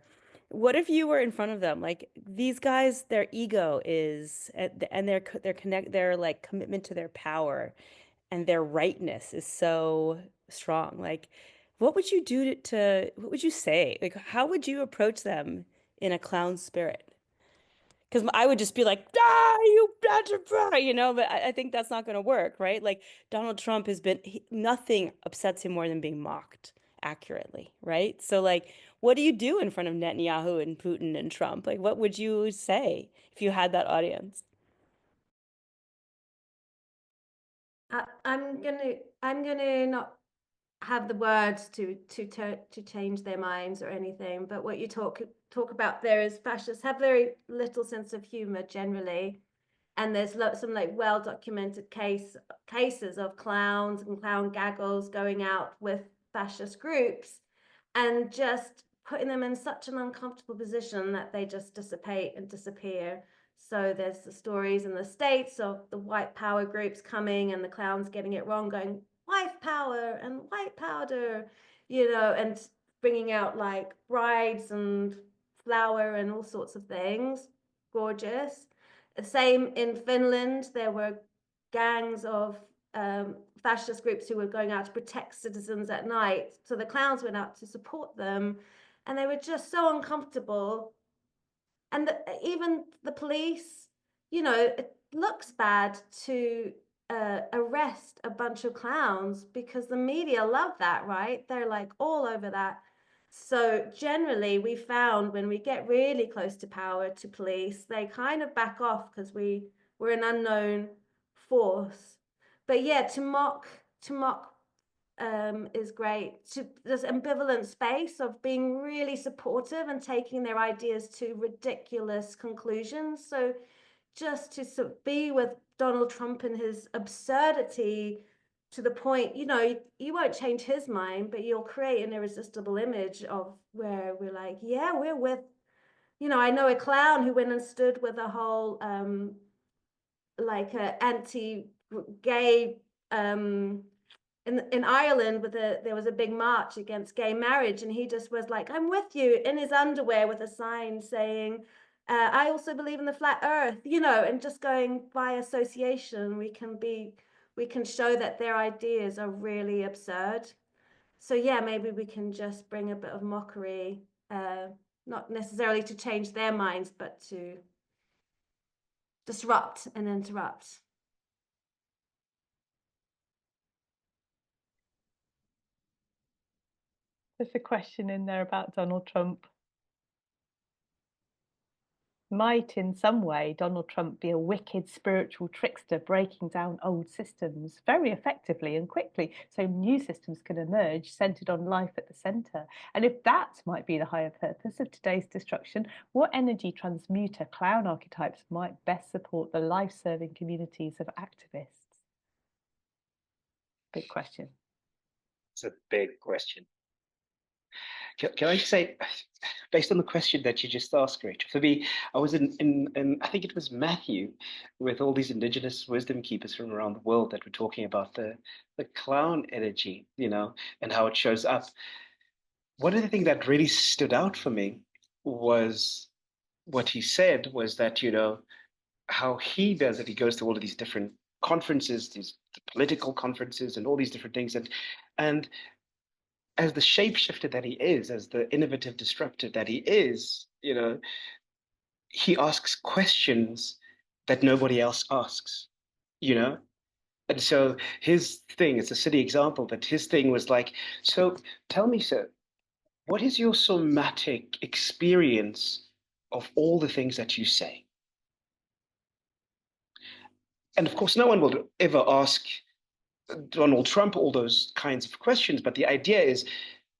What if you were in front of them? Like, these guys, their ego is, and their like commitment to their power and their rightness is so strong. Like, what would you do what would you say? Like, how would you approach them in a clown spirit? Because I would just be like, you better, you know, but I think that's not going to work, right? Like, Donald Trump nothing upsets him more than being mocked accurately, right? So, like, what do you do in front of Netanyahu and Putin and Trump? Like, what would you say if you had that audience? I'm gonna not have the words to change their minds or anything, but what you talk about there is fascists have very little sense of humor generally, and there's some like well documented cases of clowns and clown gaggles going out with fascist groups and just putting them in such an uncomfortable position that they just dissipate and disappear. So there's the stories in the States of the white power groups coming and the clowns getting it wrong, going white power and white powder, you know, and bringing out like brides and flour and all sorts of things. Gorgeous. The same in Finland, there were gangs of fascist groups who were going out to protect citizens at night. So the clowns went out to support them, and they were just so uncomfortable. And even the police, you know, it looks bad to arrest a bunch of clowns because the media love that, right? They're like all over that. So generally, we found when we get really close to power, to police, they kind of back off because we're an unknown force. But yeah, to mock is great. There's ambivalent space of being really supportive and taking their ideas to ridiculous conclusions. So just to be with Donald Trump and his absurdity to the point, you know, you won't change his mind, but you'll create an irresistible image of where we're like, yeah, we're with you know, I know a clown who went and stood with a whole like a anti-gay in Ireland with there was a big march against gay marriage, and he just was like, I'm with you, in his underwear with a sign saying, I also believe in the flat earth, you know, and just going by association, we can show that their ideas are really absurd. So yeah, maybe we can just bring a bit of mockery, not necessarily to change their minds, but to disrupt and interrupt. There's a question in there about Donald Trump. Might, in some way, Donald Trump be a wicked spiritual trickster breaking down old systems very effectively and quickly so new systems can emerge centered on life at the center? And if that might be the higher purpose of today's destruction, what energy transmuter clown archetypes might best support the life-serving communities of activists? Big question. It's a big question. Can I just say, based on the question that you just asked, Rachel, for me, I was in I think it was Matthew, with all these indigenous wisdom keepers from around the world that were talking about the clown energy, you know, and how it shows up. One of the things that really stood out for me was what he said was that, you know, how he does it. He goes to all of these different conferences, these political conferences and all these different things. And as the shapeshifter that he is, as the innovative disruptor that he is, you know, he asks questions that nobody else asks, you know? And so his thing, it's a silly example, but his thing was like, so tell me, sir, what is your somatic experience of all the things that you say? And of course, no one will ever ask Donald Trump all those kinds of questions, but the idea is,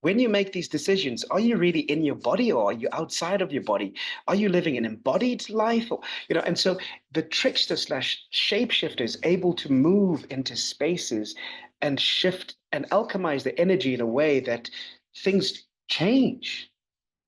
when you make these decisions, are you really in your body or are you outside of your body? Are you living an embodied life? Or, you know, and so the trickster slash shapeshifter is able to move into spaces and shift and alchemize the energy in a way that things change.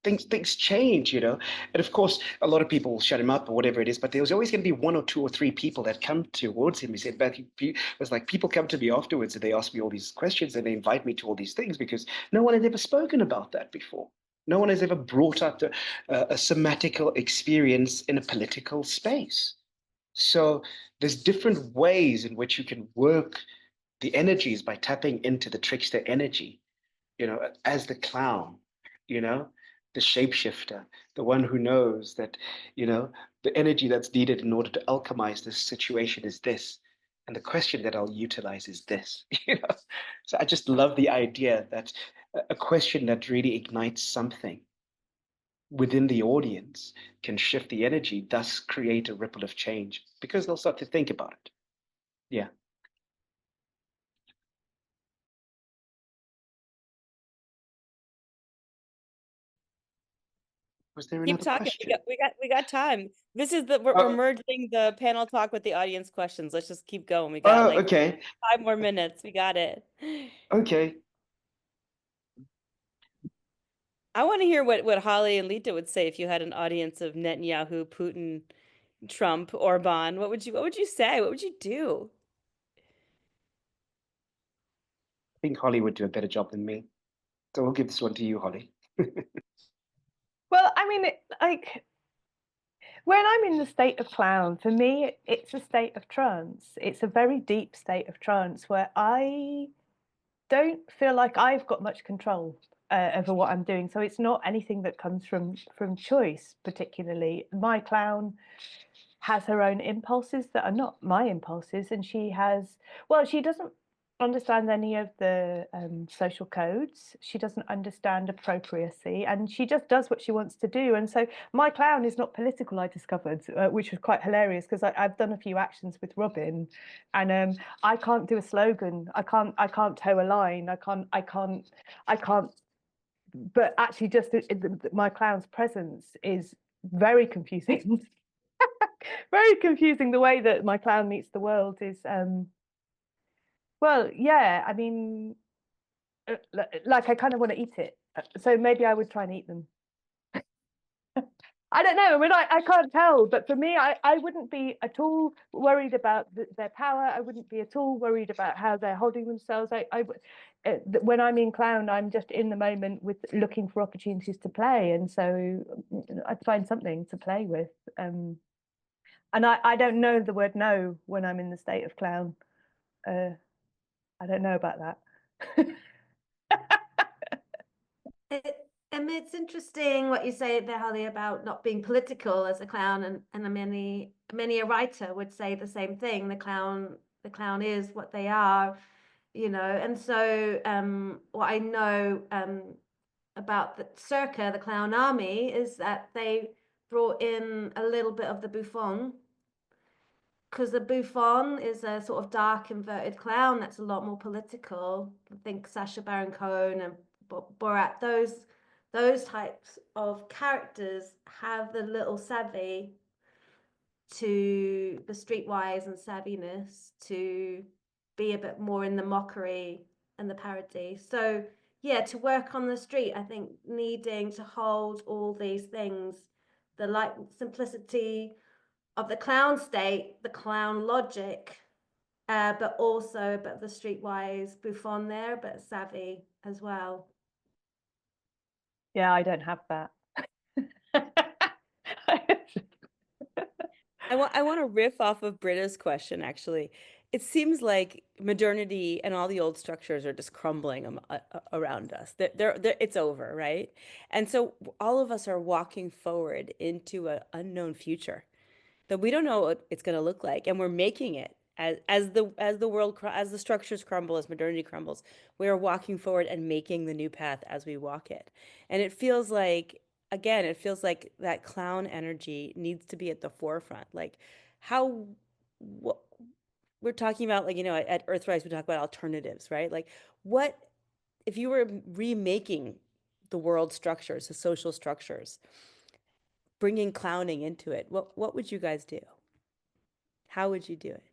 Things change, you know. And of course, a lot of people will shut him up or whatever it is, but there was always going to be one or two or three people that come towards him. He said, but it was like, people come to me afterwards and they ask me all these questions and they invite me to all these things because no one had ever spoken about that before. No one has ever brought up a somatical experience in a political space. So there's different ways in which you can work the energies by tapping into the trickster energy, you know, as the clown, you know, the shapeshifter, the one who knows that, you know, the energy that's needed in order to alchemize this situation is this. And the question that I'll utilize is this. You know? So I just love the idea that a question that really ignites something within the audience can shift the energy, thus create a ripple of change because they'll start to think about it. Yeah. Was there Keep another talking. question? We got time. This is we're merging the panel talk with the audience questions. Let's just keep going. We got like okay. 5 more minutes. We got it. Okay. I want to hear what Holly and Litha would say if you had an audience of Netanyahu, Putin, Trump, Orban. What would you say? What would you do? I think Holly would do a better job than me. So we'll give this one to you, Holly. Well, I mean, like, when I'm in the state of clown, for me, it's a state of trance. It's a very deep state of trance where I don't feel like I've got much control over what I'm doing. So it's not anything that comes from choice, particularly. My clown has her own impulses that are not my impulses, and she doesn't understand any of the social codes. She doesn't understand appropriacy, and she just does what she wants to do. And so my clown is not political, I discovered, which was quite hilarious because I've done a few actions with Robyn, and I can't do a slogan. I can't toe a line. I can't. But actually, just my clown's presence is very confusing. Very confusing. The way that my clown meets the world is well, yeah, I mean, like I kind of want to eat it, so maybe I would try and eat them. I don't know. I mean, I can't tell, but for me, I wouldn't be at all worried about their power. I wouldn't be at all worried about how they're holding themselves. When I'm in clown, I'm just in the moment with looking for opportunities to play, and so I'd find something to play with. And I don't know the word no when I'm in the state of clown. I don't know about that. It's interesting what you say there, Holly, about not being political as a clown, and many a writer would say the same thing. The clown is what they are, you know. And so what I know about the Circa, the clown army, is that they brought in a little bit of the bouffon, because the bouffon is a sort of dark inverted clown that's a lot more political. I think Sacha Baron Cohen and Borat, those types of characters have the little savvy to the streetwise and savviness to be a bit more in the mockery and the parody. So yeah, to work on the street, I think needing to hold all these things, the light simplicity of the clown state, the clown logic, but also a bit of the streetwise bouffon there, but savvy as well. Yeah, I don't have that. I want to riff off of Britta's question, actually. It seems like modernity and all the old structures are just crumbling around us. It's over, right? And so all of us are walking forward into an unknown future that we don't know what it's going to look like, and we're making it as the structures crumble, as modernity crumbles. We are walking forward and making the new path as we walk it, and it feels like, again, it feels like that clown energy needs to be at the forefront. Like what we're talking about, like, you know, at Earthrise we talk about alternatives, right? Like, what if you were remaking the world structures, the social structures, bringing clowning into it? What would you guys do? How would you do it?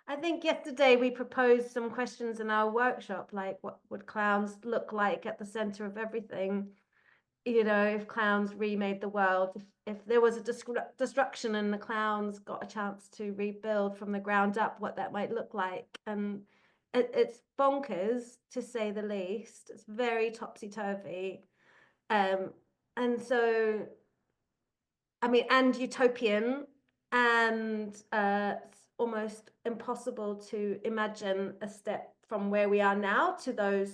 I think yesterday we proposed some questions in our workshop, like what would clowns look like at the center of everything? You know, if clowns remade the world, if there was a destruction and the clowns got a chance to rebuild from the ground up, what that might look like. And it's bonkers, to say the least. It's very topsy-turvy. And so, I mean, and utopian, and it's almost impossible to imagine a step from where we are now to those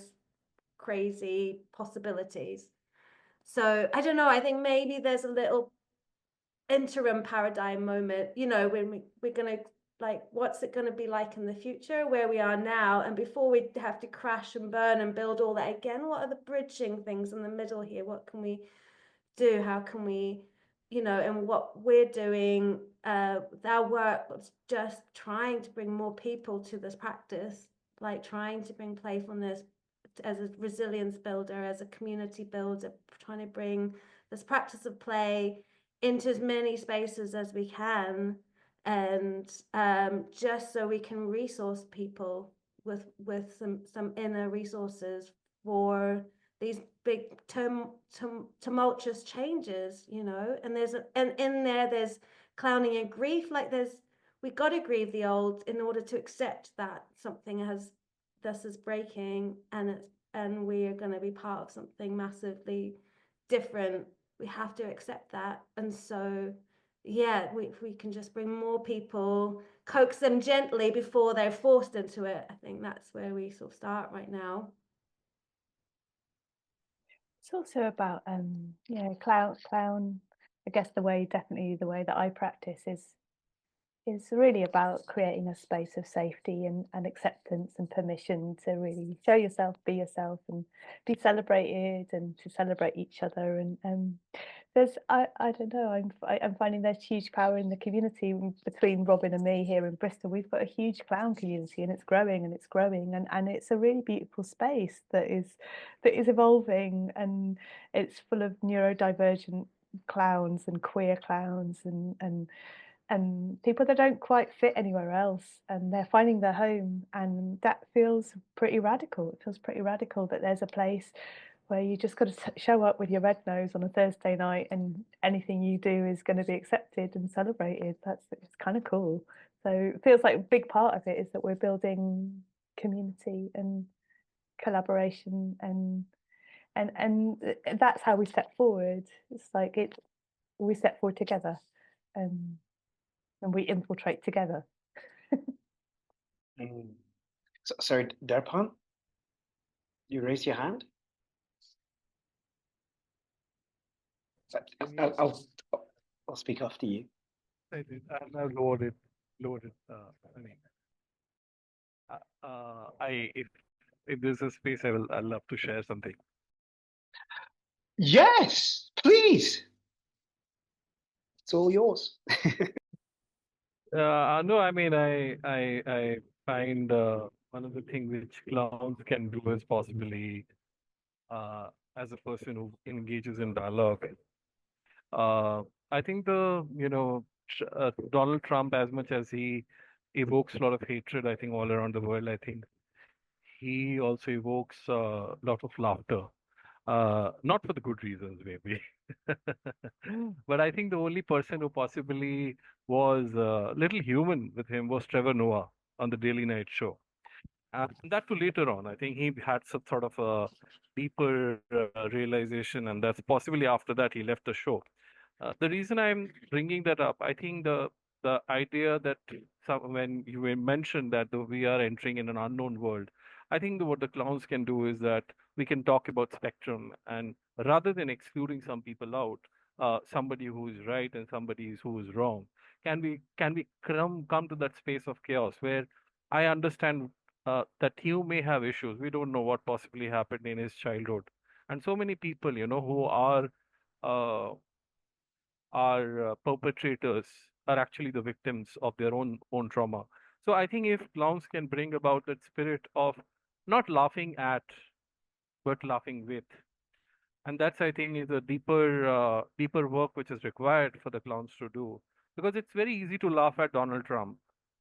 crazy possibilities. So I don't know, I think maybe there's a little interim paradigm moment, you know, when we're going to, like, what's it going to be like in the future, where we are now, and before we have to crash and burn and build all that again, what are the bridging things in the middle here? What can we do? How can we, you know, and what we're doing with our work was just trying to bring more people to this practice, like trying to bring playfulness as a resilience builder, as a community builder, trying to bring this practice of play into as many spaces as we can, and just so we can resource people with some inner resources for these big tumultuous changes, you know. And in there there's clowning and grief, like we got to grieve the old in order to accept that something this is breaking, and we are going to be part of something massively different. We have to accept that. And so yeah, if we can just bring more people, coax them gently before they're forced into it, I think that's where we sort of start right now. It's also about clown. I guess definitely the way that I practice is really about creating a space of safety and acceptance and permission to really show yourself, be yourself, and be celebrated, and to celebrate each other. And I don't know, I'm finding there's huge power in the community between Robyn and me here in Bristol. We've got a huge clown community, and it's growing, and it's a really beautiful space that is evolving, and it's full of neurodivergent clowns and queer clowns, and and people that don't quite fit anywhere else, and they're finding their home, and that feels pretty radical. It feels pretty radical that there's a place where you just got to show up with your red nose on a Thursday night, and anything you do is going to be accepted and celebrated. It's kind of cool. So it feels like a big part of it is that we're building community and collaboration, and that's how we step forward. It's like we step forward together, and we infiltrate together. Sorry, Darpan, you raised your hand? I'll speak after you. I did. I've lowered it. If there's a space, I'd love to share something. Yes, please. It's all yours. No, I mean, I find one of the things which clowns can do is possibly, as a person who engages in dialogue, I think Donald Trump, as much as he evokes a lot of hatred, I think all around the world, I think he also evokes a lot of laughter. Not for the good reasons, maybe. But I think the only person who possibly was a little human with him was Trevor Noah on the Daily Night Show. That too later on, I think he had some sort of a deeper realization, and that's possibly after that he left the show. The reason I'm bringing that up, I think the idea that when you mentioned that we are entering in an unknown world, I think what the clowns can do is that we can talk about spectrum, and rather than excluding some people out, somebody who is right and somebody who is wrong, can we come to that space of chaos where I understand that you may have issues. We don't know what possibly happened in his childhood, and so many people, who are perpetrators are actually the victims of their own trauma. So I think if clowns can bring about that spirit of not laughing at, but laughing with, and that's, I think, is a deeper work which is required for the clowns to do, because it's very easy to laugh at Donald Trump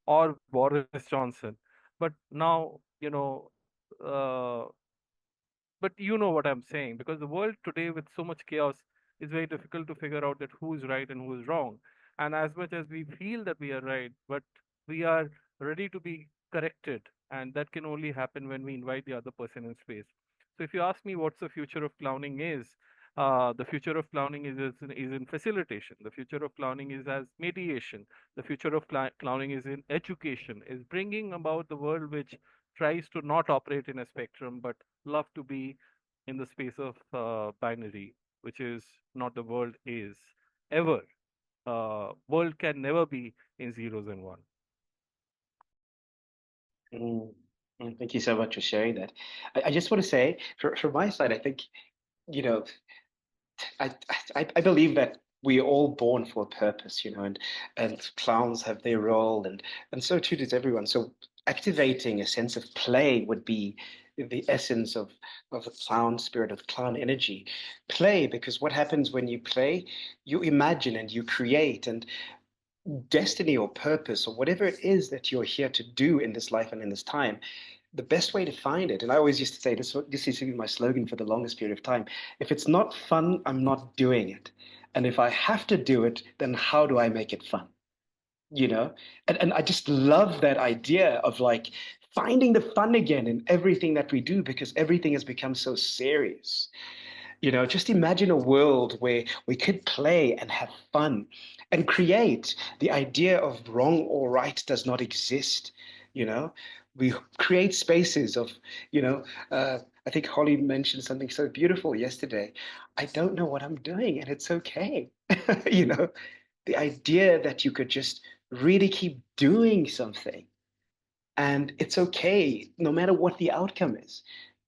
or Boris Johnson, but now but you know what I'm saying, because the world today with so much chaos is very difficult to figure out that who is right and who is wrong. And as much as we feel that we are right, but we are ready to be corrected, and that can only happen when we invite the other person in space. So if you ask me what's the future of clowning is, the future of clowning is in facilitation. The future of clowning is as mediation. The future of clowning is in education, is bringing about the world which tries to not operate in a spectrum, but love to be in the space of binary, which is not the world is ever. World can never be in zeros and one. Thank you so much for sharing that. I just want to say, from my side, I think, I believe that we're all born for a purpose, and clowns have their role, and so too does everyone. So activating a sense of play would be the essence of the clown spirit, of clown energy. Play, because what happens when you play, you imagine and you create, and destiny or purpose or whatever it is that you're here to do in this life and in this time, the best way to find it, and I always used to say this used to be my slogan for the longest period of time: if it's not fun, I'm not doing it. And if I have to do it, then how do I make it fun? And I just love that idea of like finding the fun again in everything that we do, because everything has become so serious. Just imagine a world where we could play and have fun and create. The idea of wrong or right does not exist. We create spaces of, I think Holly mentioned something so beautiful yesterday. I don't know what I'm doing, and it's okay. The idea that you could just really keep doing something, and it's okay no matter what the outcome is,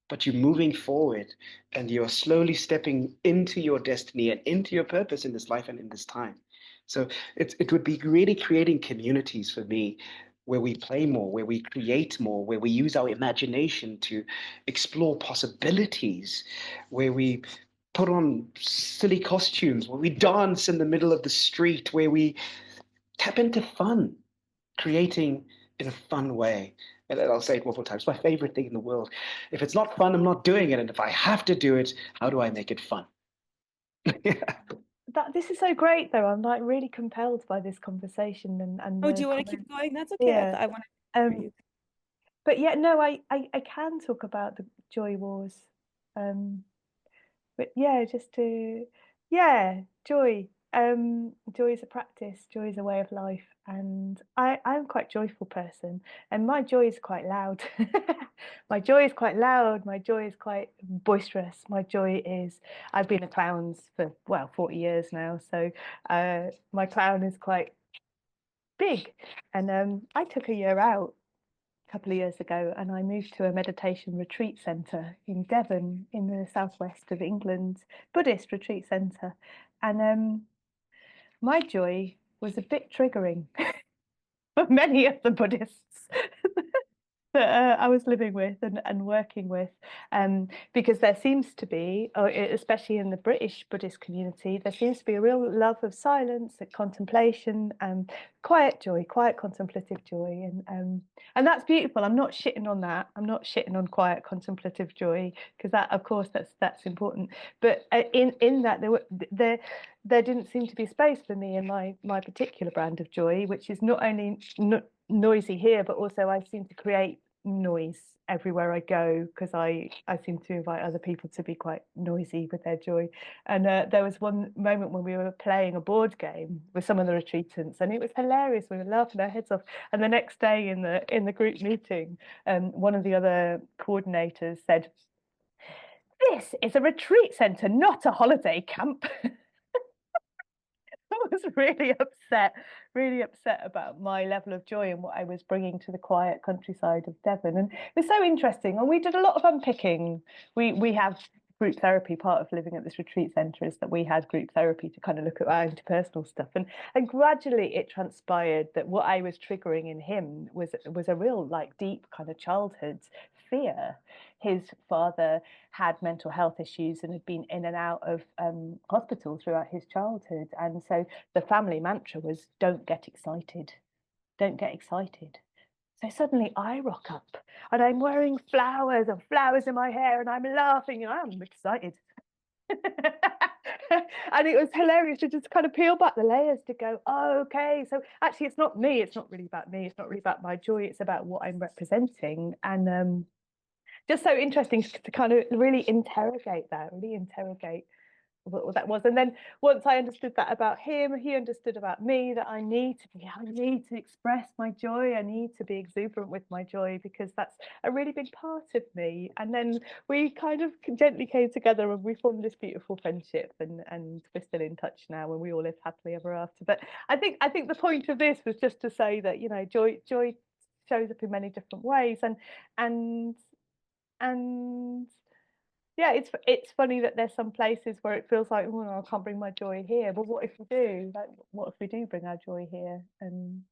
but you're moving forward and you're slowly stepping into your destiny and into your purpose in this life and in this time. So it would be really creating communities for me where we play more, where we create more, where we use our imagination to explore possibilities, where we put on silly costumes, where we dance in the middle of the street, where we tap into fun, creating in a fun way. And I'll say it multiple times, my favorite thing in the world. If it's not fun, I'm not doing it. And if I have to do it, how do I make it fun? This is so great, though. I'm like really compelled by this conversation and Oh, the do you want to keep comments. going? That's okay. Yeah. I want to hear Um, you. but yeah, no, I can talk about the joy wars. But yeah, just to, yeah, joy. Joy is a practice, joy is a way of life. And I'm quite a joyful person, and my joy is quite loud. My joy is quite loud, my joy is quite boisterous. My joy is, I've been a clown for, well, 40 years now. So my clown is quite big. And I took a year out couple of years ago, and I moved to a meditation retreat centre in Devon in the southwest of England, Buddhist retreat centre. And my joy was a bit triggering for many of the Buddhists that I was living with and working with, because there seems to be, especially in the British Buddhist community, there seems to be a real love of silence and contemplation and quiet joy, quiet contemplative joy, and that's beautiful. I'm not shitting on that. I'm not shitting on quiet contemplative joy, because that, of course, that's important. But in that there didn't seem to be space for me in my particular brand of joy, which is not only noisy here, but also I seem to create noise everywhere I go, because I seem to invite other people to be quite noisy with their joy. And there was one moment when we were playing a board game with some of the retreatants, and it was hilarious. We were laughing our heads off. And the next day in the group meeting, one of the other coordinators said, "This is a retreat centre, not a holiday camp." I was really upset about my level of joy and what I was bringing to the quiet countryside of Devon. And it was so interesting. And we did a lot of unpicking. We have group therapy. Part of living at this retreat centre is that we had group therapy to kind of look at our interpersonal stuff. And gradually it transpired that what I was triggering in him was a real, like, deep kind of childhood fear. His father had mental health issues and had been in and out of hospital throughout his childhood. And so the family mantra was, don't get excited, don't get excited. So suddenly I rock up and I'm wearing flowers and flowers in my hair and I'm laughing and I'm excited. And it was hilarious to just kind of peel back the layers to go, oh, okay, so actually it's not me, it's not really about me, it's not really about my joy, it's about what I'm representing. And just so interesting to kind of really interrogate what that was. And then once I understood that about him, he understood about me, that I need to express my joy, I need to be exuberant with my joy, because that's a really big part of me. And then we kind of gently came together and we formed this beautiful friendship, and we're still in touch now, and we all live happily ever after. But I think the point of this was just to say that, you know, joy shows up in many different ways, and yeah, it's funny that there's some places where it feels like, oh, no, I can't bring my joy here. But what if we do? Like, what if we do bring our joy here? And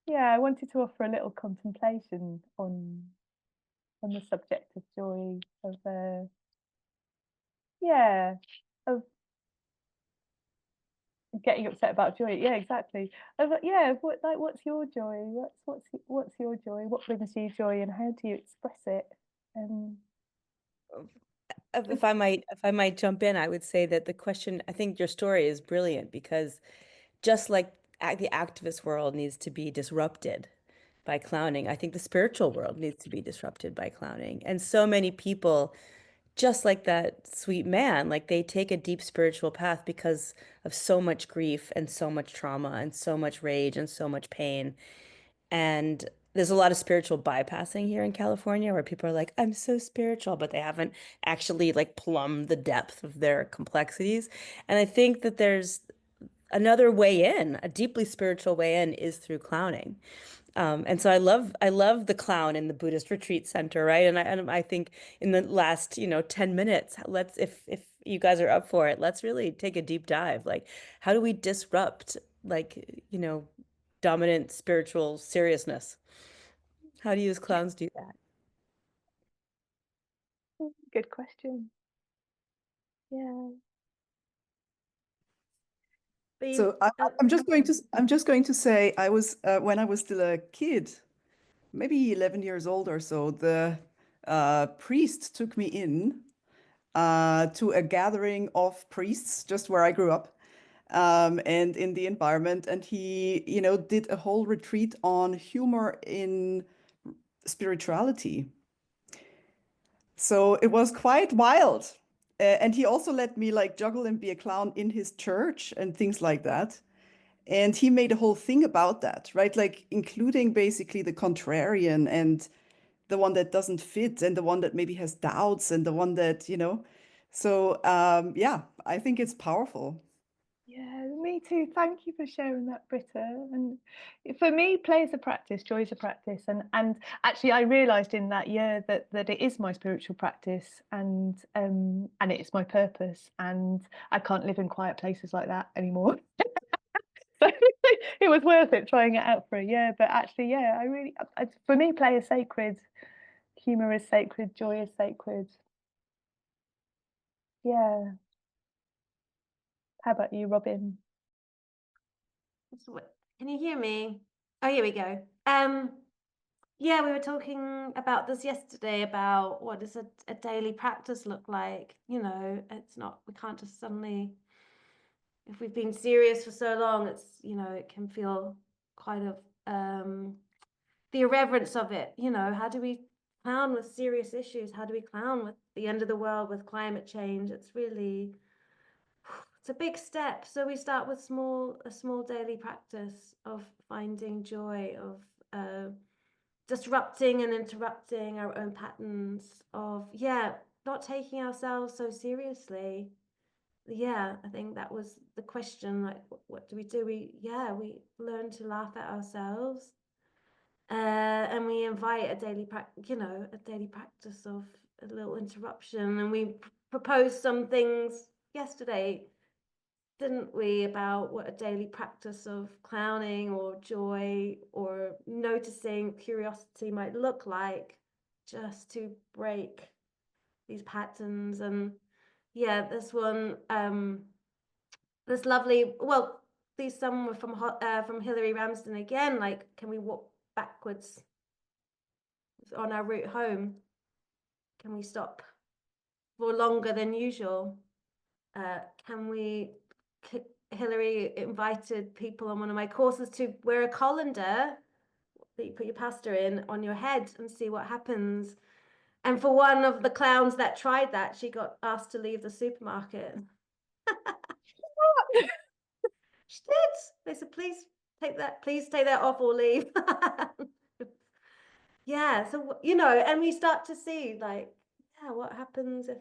yeah, I wanted to offer a little contemplation on the subject of joy, of of getting upset about joy. Yeah, exactly. What's your joy? What's your joy? What brings you joy, and how do you express it? If I might jump in, I would say that the question, I think your story is brilliant, because just like the activist world needs to be disrupted by clowning, I think the spiritual world needs to be disrupted by clowning. And so many people, just like that sweet man, like, they take a deep spiritual path because of so much grief and so much trauma and so much rage and so much pain. And there's a lot of spiritual bypassing here in California, where people are like, I'm so spiritual, but they haven't actually, like, plumbed the depth of their complexities. And I think that there's another way in, a deeply spiritual way in, is through clowning. And so I love the clown in the Buddhist retreat center, right? And I think in the last 10 minutes, if you guys are up for it, let's really take a deep dive. Like, how do we disrupt, like, dominant spiritual seriousness? How do you as clowns do that? Good question. Yeah. But you, So I'm just going to say I was when I was still a kid, maybe 11 years old or so, the priest took me in to a gathering of priests just where I grew up, and in the environment, and he, you know, did a whole retreat on humor in spirituality. So it was quite wild. And he also let me like juggle and be a clown in his church and things like that. And he made a whole thing about that, right? Like including basically the contrarian and the one that doesn't fit and the one that maybe has doubts and the one that, you know. So yeah, I think it's powerful. Yeah, me too. Thank you for sharing that, Britta. And for me, play is a practice, joy is a practice. And actually, I realised in that year that it is my spiritual practice, and it's my purpose. And I can't live in quiet places like that anymore. So it was worth it trying it out for a year. But actually, yeah, for me, play is sacred. Humour is sacred. Joy is sacred. Yeah. How about you, Robyn? Can you hear me? Oh, here we go. Yeah, we were talking about this yesterday about what does a daily practice look like? You know, it's not, we can't just suddenly, if we've been serious for so long, it's, you know, it can feel quite the irreverence of it. You know, how do we clown with serious issues? How do we clown with the end of the world, with climate change? It's really, it's a big step. So we start with a small daily practice of finding joy, of disrupting and interrupting our own patterns, of not taking ourselves so seriously. Yeah, I think that was the question, like what do? We learn to laugh at ourselves, and we invite a daily practice of a little interruption. And we proposed some things yesterday, didn't we, about what a daily practice of clowning or joy or noticing curiosity might look like, just to break these patterns. And yeah, this one, this lovely, well, some were from Hilary Ramsden again, like, can we walk backwards on our route home? Can we stop for longer than usual? Can we, Hilary invited people on one of my courses to wear a colander that you put your pasta in on your head and see what happens. And for one of the clowns that tried that, she got asked to leave the supermarket. She did. They said, please take that off or leave. Yeah, so, you know, and we start to see, like, yeah, what happens if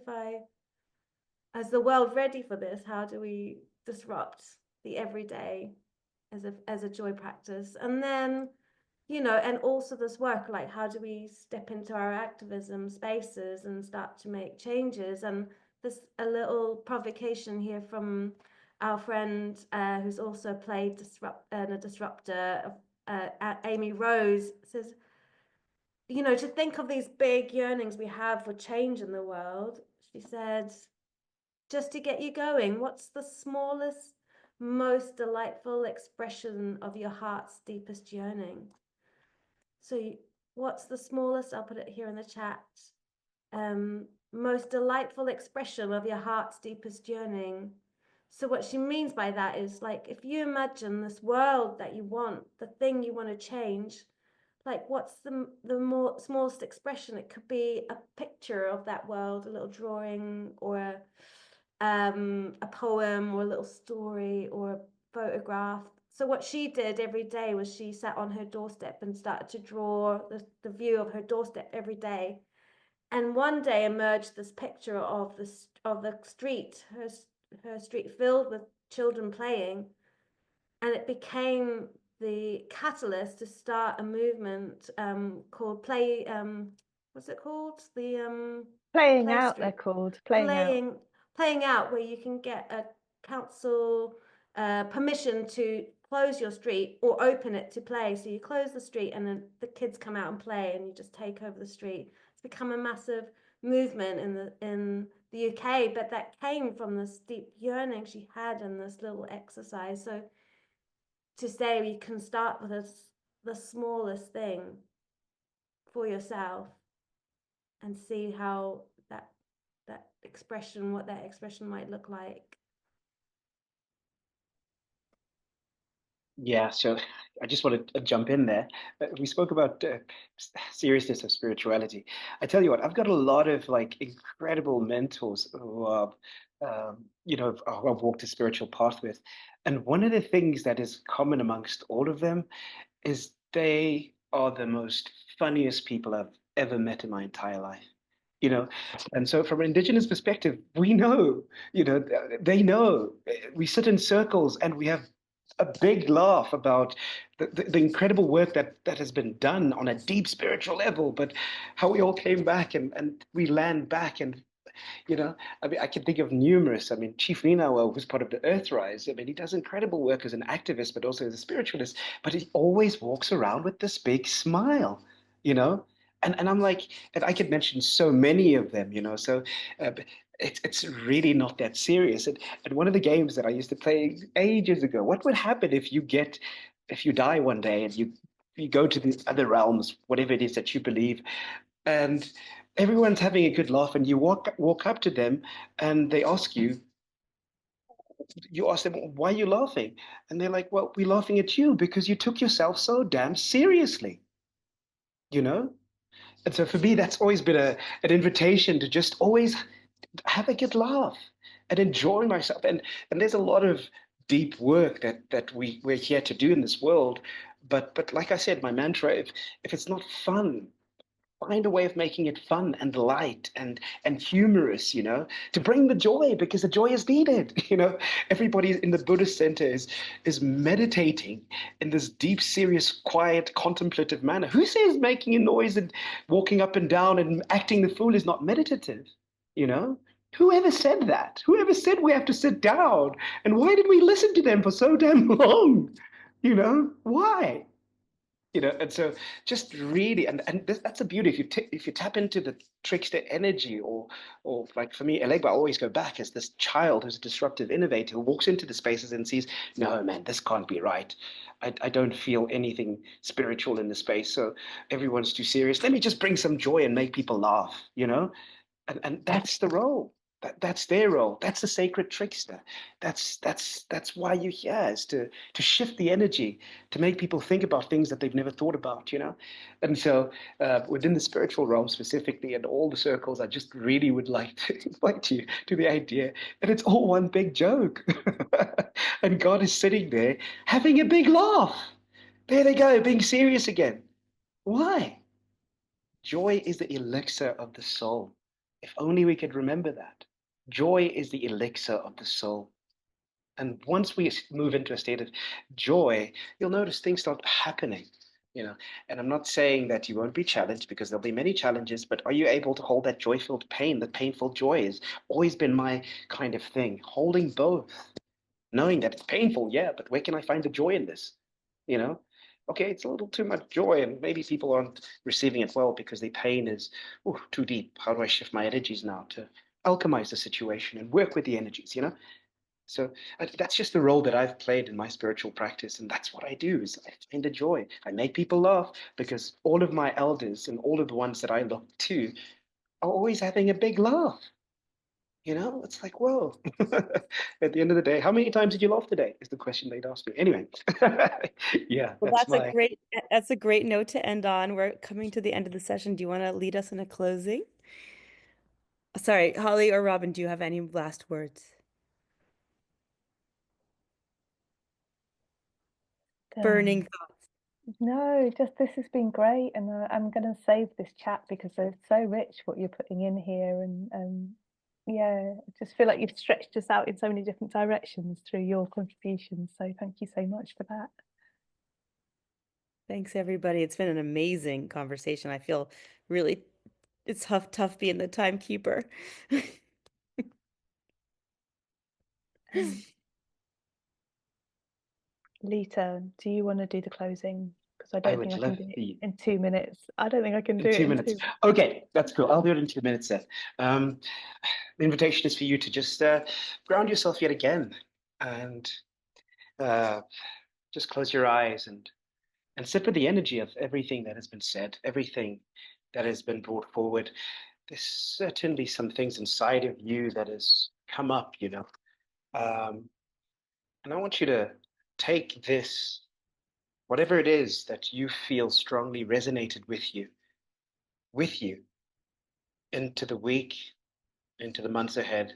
as the world ready for this, how do we disrupt the everyday as a joy practice? And then, you know, and also this work, like, how do we step into our activism spaces and start to make changes? And there's a little provocation here from our friend who's also played a disruptor, Amy Rose, says, you know, to think of these big yearnings we have for change in the world. She said, just to get you going, what's the smallest, most delightful expression of your heart's deepest yearning? So what's the smallest, I'll put it here in the chat, most delightful expression of your heart's deepest yearning? So what she means by that is, like, if you imagine this world that you want, the thing you want to change, like, what's the more smallest expression? It could be a picture of that world, a little drawing, or a poem, or a little story, or a photograph. So what she did every day was she sat on her doorstep and started to draw the view of her doorstep every day. And one day emerged this picture of the street, her street filled with children playing, and it became the catalyst to start a movement called Play. What's it called? The Playing Play out, Street. they're called. Playing out, where you can get a council permission to close your street or open it to play. So you close the street and then the kids come out and play, and you just take over the street. It's become a massive movement in the UK, but that came from this deep yearning she had in this little exercise. So to say we can start with the smallest thing for yourself and see how that expression, what that expression might look like. Yeah, so I just want to jump in there. We spoke about seriousness of spirituality. I tell you what, I've got a lot of like incredible mentors who are, who I've walked a spiritual path with. And one of the things that is common amongst all of them is they are the most funniest people I've ever met in my entire life. You know, and so from an Indigenous perspective, we know, they know. We sit in circles and we have a big laugh about the incredible work that has been done on a deep spiritual level, but how we all came back and we land back and I mean, I can think of numerous. I mean, Chief Ninawa was part of the Earthrise. I mean, he does incredible work as an activist, but also as a spiritualist. But he always walks around with this big smile, you know. And I'm like, and I could mention so many of them, So it's really not that serious. And one of the games that I used to play ages ago, what would happen if you die one day and you go to the other realms, whatever it is that you believe, and everyone's having a good laugh, and you walk up to them and they ask you ask them, why are you laughing? And they're like, well, we're laughing at you because you took yourself so damn seriously, And so for me, that's always been an invitation to just always have a good laugh and enjoy myself. And there's a lot of deep work that we're here to do in this world. But like I said, my mantra, if it's not fun, find a way of making it fun and light and humorous, to bring the joy, because the joy is needed. Everybody in the Buddhist center is meditating in this deep, serious, quiet, contemplative manner. Who says making a noise and walking up and down and acting the fool is not meditative? Whoever said that? Whoever said we have to sit down? And why did we listen to them for so damn long? Why? And so just really, and that's the beauty. If you tap into the trickster energy, or like for me, Elegba, I always go back as this child who's a disruptive innovator who walks into the spaces and sees, no, man, this can't be right. I don't feel anything spiritual in the space, so everyone's too serious. Let me just bring some joy and make people laugh, and that's the role. That's their role. That's the sacred trickster. That's why you're here, is to shift the energy, to make people think about things that they've never thought about, And so within the spiritual realm specifically, and all the circles, I just really would like to invite you to the idea that it's all one big joke. And God is sitting there having a big laugh. There they go, being serious again. Why? Joy is the elixir of the soul. If only we could remember that. Joy is the elixir of the soul. And once we move into a state of joy, you'll notice things start happening, And I'm not saying that you won't be challenged, because there'll be many challenges, but are you able to hold that joy-filled pain, that painful joy? Has always been my kind of thing, holding both, knowing that it's painful, yeah, but where can I find the joy in this, Okay, it's a little too much joy, and maybe people aren't receiving it well because the pain is too deep. How do I shift my energies now to alchemize the situation and work with the energies, So that's just the role that I've played in my spiritual practice, and that's what I do. Is I find the joy. I make people laugh, because all of my elders and all of the ones that I look to are always having a big laugh. It's like, whoa. At the end of the day, how many times did you laugh today? Is the question they'd ask me. Anyway, yeah, Well, that's a great note to end on. We're coming to the end of the session. Do you want to lead us in a closing? Sorry, Holly or Robyn, do you have any last words? Burning thoughts. No, just this has been great, and I'm going to save this chat because it's so rich what you're putting in here, and yeah, I just feel like you've stretched us out in so many different directions through your contributions. So thank you so much for that. Thanks, everybody. It's been an amazing conversation. I feel really, it's tough being the timekeeper. Litha, do you want to do the closing? because I I don't would think I can love do for it you. in 2 minutes. I don't think I can do In it 2 in minutes. 2 minutes. Okay, that's cool. I'll do it in 2 minutes then. The invitation is for you to just ground yourself yet again, and just close your eyes and sit with the energy of everything that has been said, everything that has been brought forward. There's certainly some things inside of you that has come up, you know. And I want you to take this, whatever it is that you feel strongly resonated with you, into the week, into the months ahead,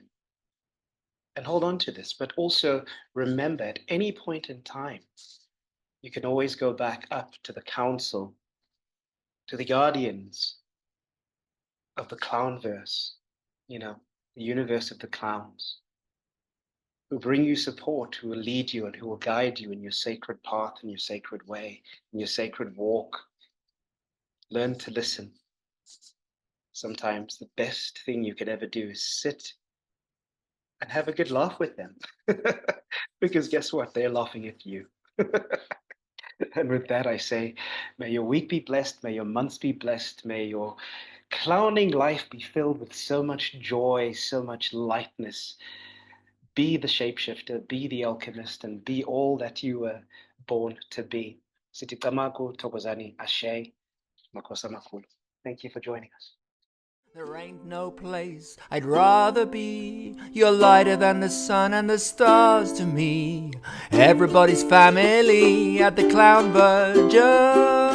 and hold on to this. But also remember, at any point in time, you can always go back up to the council, to the guardians of the clownverse, you know, the universe of the clowns, who bring you support, who will lead you and who will guide you in your sacred path, in your sacred way, in your sacred walk. Learn to listen. Sometimes the best thing you could ever do is sit and have a good laugh with them. Because guess what? They're laughing at you. And with that, I say, may your week be blessed. May your months be blessed. May your clowning life be filled with so much joy, so much lightness. Be the shapeshifter, be the alchemist, and be all that you were born to be. Sitikamako Tokozani Ashe Makosa Makulu. Thank you for joining us. There ain't no place I'd rather be. You're lighter than the sun and the stars to me. Everybody's family at the Clown Virgin.